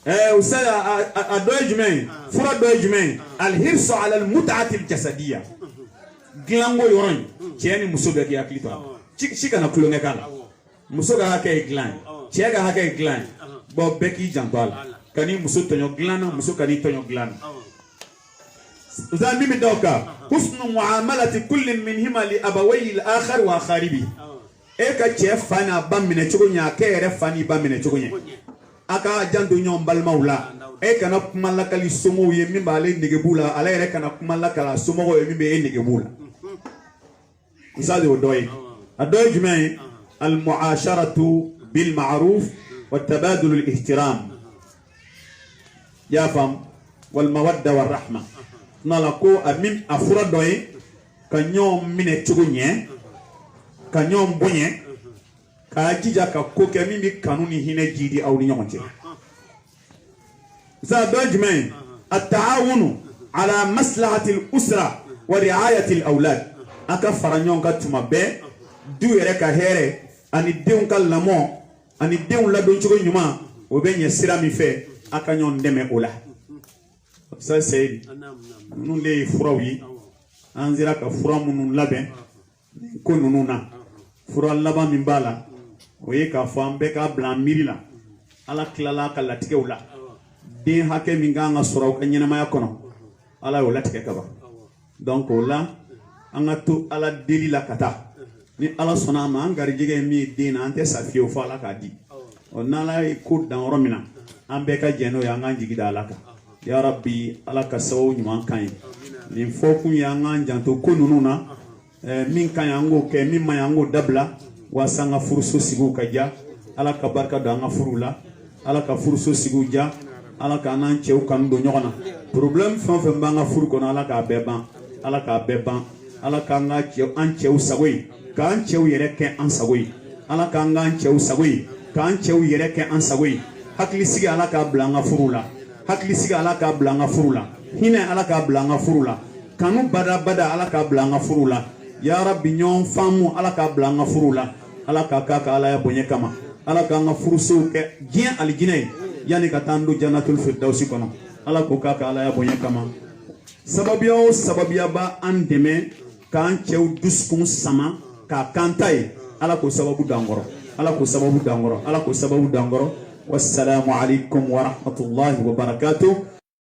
وسأل أدوجمين فرا دوجمين الحرص على المتعة الجسدية غلانغو يورين تياني مسوغا كي أكليتوا شيكا نكلونغ كالا مسوغا هكا غلان تياغا هكا غلان بو بكي جانتوال كاني مسو تونيو غلانا مسو كاني تونيو غلانا وزال ميمي دوكا حسن معاملة كل منهما لأبوي الآخر وأخاربه إيكا تيف فانا بامنة تشوغنيا كيرف فاني بامنة تشوغنيا aka janto ñom balmawla e kana kuma lakali somo ye min ba le negebula ala yere kana kuma lakala somo ye min be e negebula misali o doy adoy jumay al muasharatu bil ma'ruf wa tabadul al ihtiram ya fam wal mawadda war rahma nala ko amim afura doy ka ñom mine tugunye ka ñom bunye ka jija ka ko ke mimi kanuni hine jidi aw ni ñonte za dojmen at-ta'awunu ala maslahati al-usra wa ri'ayati al-awlad aka faranyon ka tuma be du yere ka here ani deun ka lamo ani deun la don chugo nyuma o be nye sira mi fe aka nyon deme ola ça c'est nous les furawi anzira ka fura munun laben ko nununa fura laba min bala oye ka fambe ka blan mirila ala klala ka latike wala de hake min ganga suraw ka nyina maya kono ala wala tike ka ba donc wala anga to ala delila kata ni ala sona ma ngari jige mi dina ante safio fala ka di onala ko dan romina ambe ka jeno ya nganji gida ka ya rabbi ala ka sawu nyuma kan ni foku ya nganja to kunununa min kan yango ke min mayango dabla wasanga furuso sigu kaja ala ka barka da nga furula ala ka furuso sigu ja ala ka nan chew kan do nyogona problem fon fe banga furu kono ala ka beban ala ka beban ala ka nga chew an chew sagoi ka an chew yere ke an sagoi ala ka nga an chew sagoi ka an chew yere ke an sagoi hakli sigi ala ka blanga furula hakli sigi ala ka blanga furula hine ala ka blanga furula kanu bada ala ka blanga furula ya rabbi nyon famu ala ka blanga furula ala ka kaka ala ya bonye kama ala ka nga furuso ke gien aljinay yani ka tando jannatul firdausi kono ala ko kaka ala ya bonye kama sababiya ba andeme kan chew duskun sama ka kantai ala ko sababu dangoro ala ko sababu dangoro ala ko sababu dangoro wassalamu alaikum wa rahmatullahi wa barakatuh